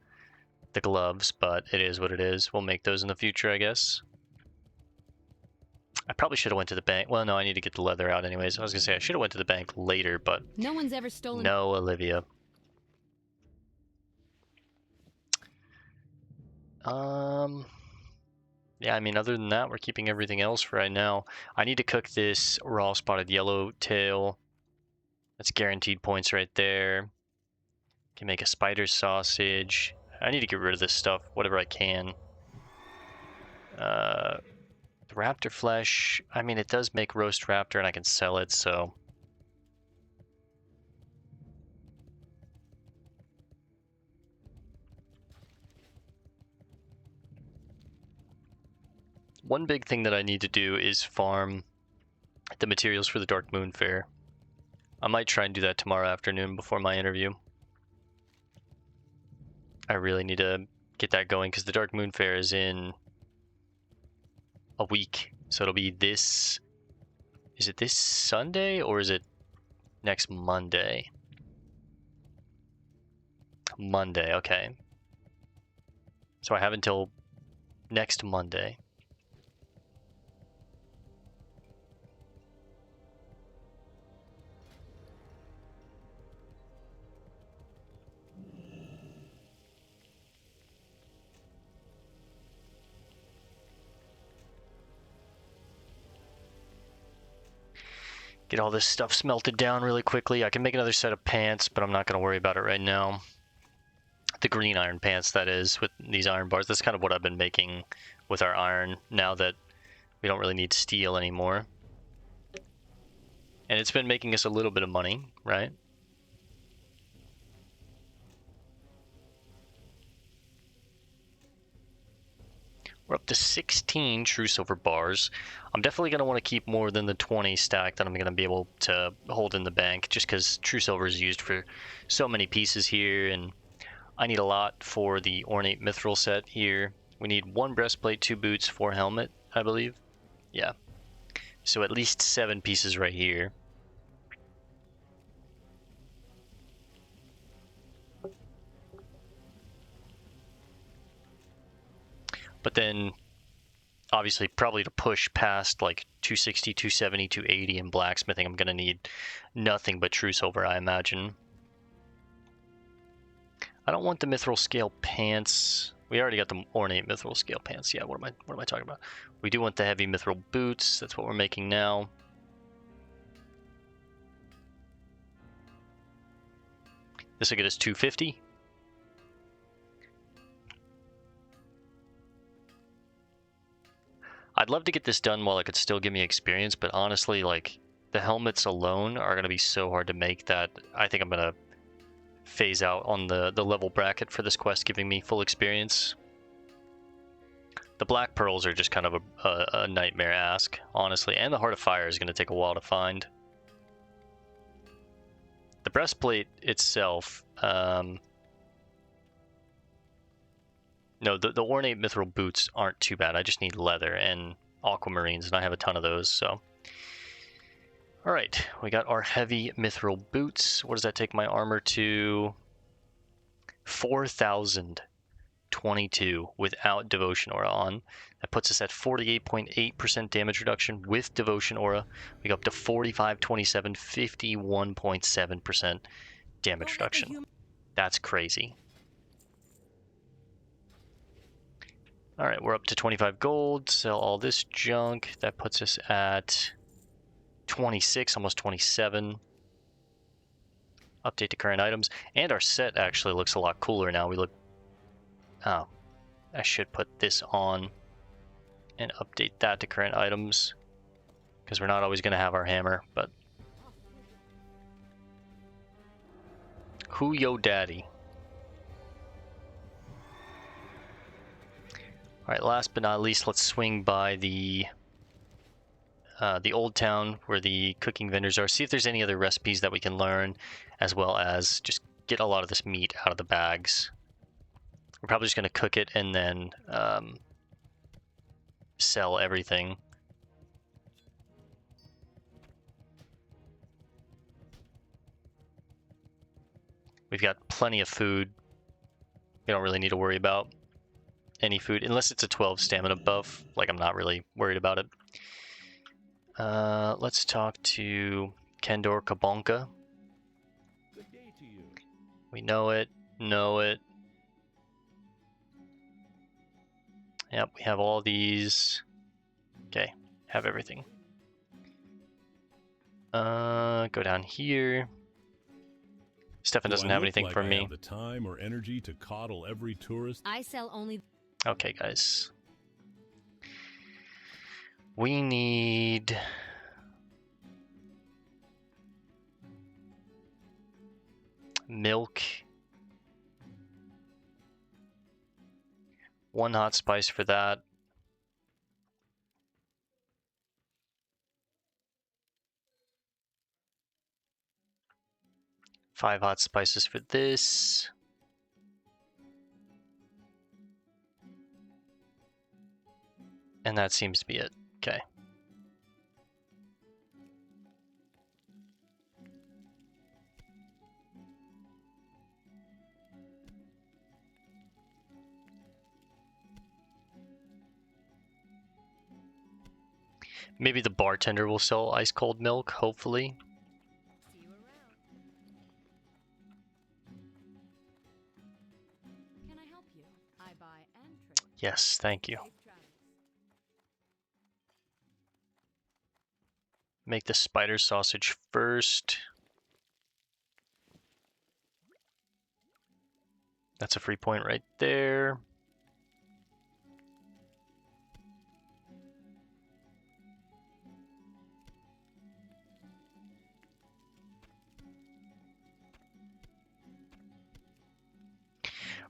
gloves, but it is what it is. We'll make those in the future, I guess. I probably should have went to the bank. Well, no, I need to get the leather out anyways. I was gonna say I should have went to the bank later, but No one's ever stolen. no, Olivia. Yeah, I mean, other than that, we're keeping everything else for right now. I need to cook this raw spotted yellowtail That's guaranteed points right there. Can make a spider sausage. I need to get rid of this stuff, whatever I can. The raptor flesh, I mean, it does make roast raptor and I can sell it, so. One big thing that I need to do is farm the materials for the Dark Moon Fair. I might try and do that tomorrow afternoon before my interview. I really need to get that going because the Dark Moon Fair is in a week. So it'll be this... Is it this Sunday or is it next Monday? Monday, okay. So I have until next Monday. Get all this stuff smelted down really quickly. I can make another set of pants, but I'm not going to worry about it right now. The green iron pants, that is, with these iron bars. That's kind of what I've been making with our iron now that we don't really need steel anymore. And it's been making us a little bit of money, right? We're up to 16 true silver bars. I'm definitely going to want to keep more than the 20 stack that I'm going to be able to hold in the bank, just because true silver is used for so many pieces here, and I need a lot for the ornate mithril set here. We need 1 breastplate, 2 boots, 4 helmet, I believe. Yeah. So at least 7 pieces right here. But then, obviously, probably to push past like 260, 270, 280 in blacksmithing, I'm going to need nothing but true silver, I imagine. I don't want the mithril scale pants. We already got the ornate mithril scale pants. Yeah, what am I talking about? We do want the heavy mithril boots. That's what we're making now. This will get us 250. I'd love to get this done while it could still give me experience, but honestly, like, the helmets alone are going to be so hard to make that I think I'm going to phase out on the level bracket for this quest, giving me full experience. The black pearls are just kind of a nightmare ask, honestly, and the Heart of Fire is going to take a while to find. The breastplate itself, no, the ornate mithril boots aren't too bad. I just need leather and aquamarines, and I have a ton of those, so. Alright, we got our heavy mithril boots. What does that take my armor to? 4,022 without Devotion Aura on. That puts us at 48.8% damage reduction with Devotion Aura. We go up to 4527, 51.7% damage reduction. That's crazy. Alright, we're up to 25 gold. Sell all this junk. That puts us at 26, almost 27. Update to current items. And our set actually looks a lot cooler now. We look... Oh. I should put this on and update that to current items, because we're not always going to have our hammer, but... Who yo daddy? Alright, last but not least, let's swing by the old town where the cooking vendors are, see if there's any other recipes that we can learn, as well as just get a lot of this meat out of the bags. We're probably just going to cook it and then sell everything. We've got plenty of food. We don't really need to worry about any food, unless it's a 12 stamina buff. Like, I'm not really worried about it. Let's talk to Kendor Kabonka. We know it. Yep, we have all these. Okay, have everything. Go down here. Stefan Do doesn't I have look anything like for I me. have the time or energy to coddle every tourist? I sell only. Okay, guys. We need... milk. 1 hot spice for that. Five hot spices for this. And that seems to be it. Okay. Maybe the bartender will sell ice cold milk, hopefully. See you around. Can I help you? I buy and trade. Yes, thank you. Safe travels. Make the spider sausage first. That's a free point right there.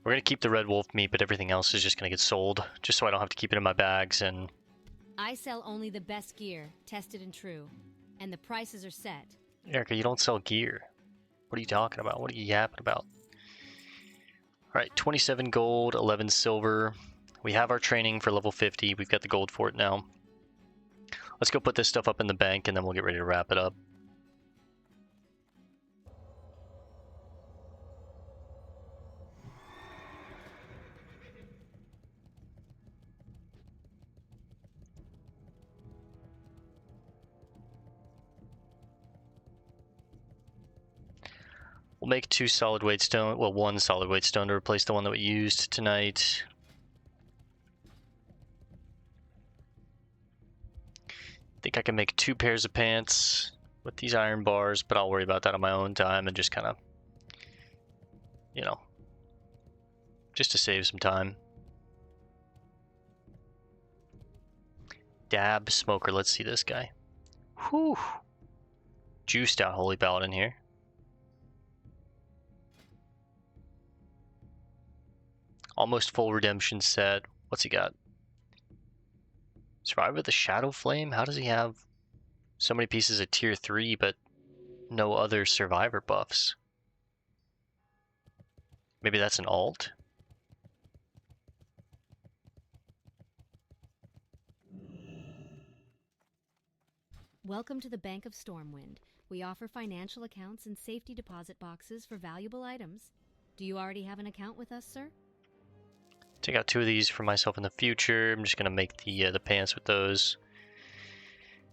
We're going to keep the red wolf meat, but everything else is just going to get sold, just so I don't have to keep it in my bags. And I sell only the best gear, tested and true, and the prices are set. Erica, you don't sell gear. What are you talking about? What are you yapping about? Alright, 27 gold, 11 silver. We have our training for level 50. We've got the gold for it now. Let's go put this stuff up in the bank, and then we'll get ready to wrap it up. We'll make 2 solid weight stone, well, 1 solid weight stone to replace the one that we used tonight. I think I can make 2 pairs of pants with these iron bars, but I'll worry about that on my own time and just kind of, you know, just to save some time. Dab smoker, let's see this guy. Whew. Juiced out Holy Paladin here. Almost full redemption set. What's he got? Survivor of the Shadow Flame? How does he have so many pieces of tier 3 but no other survivor buffs? Maybe that's an alt? Welcome to the Bank of Stormwind. We offer financial accounts and safety deposit boxes for valuable items. Do you already have an account with us, sir? Take out 2 of these for myself in the future. I'm just gonna make the pants with those.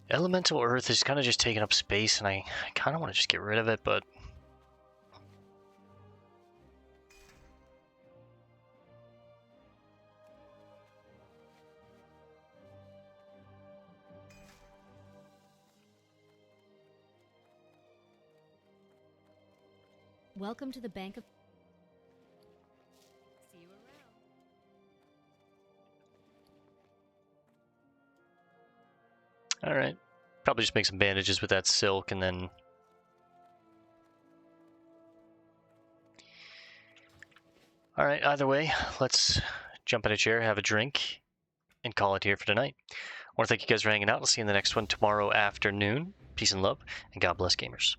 Elemental Earth is kind of just taking up space, and I kind of want to just get rid of it, but Welcome to the Bank of... See you around. alright. Probably just make some bandages with that silk, and then... Alright, either way, let's jump in a chair, have a drink, and call it here for tonight. I want to thank you guys for hanging out. I'll see you in the next one tomorrow afternoon. Peace and love, and God bless gamers.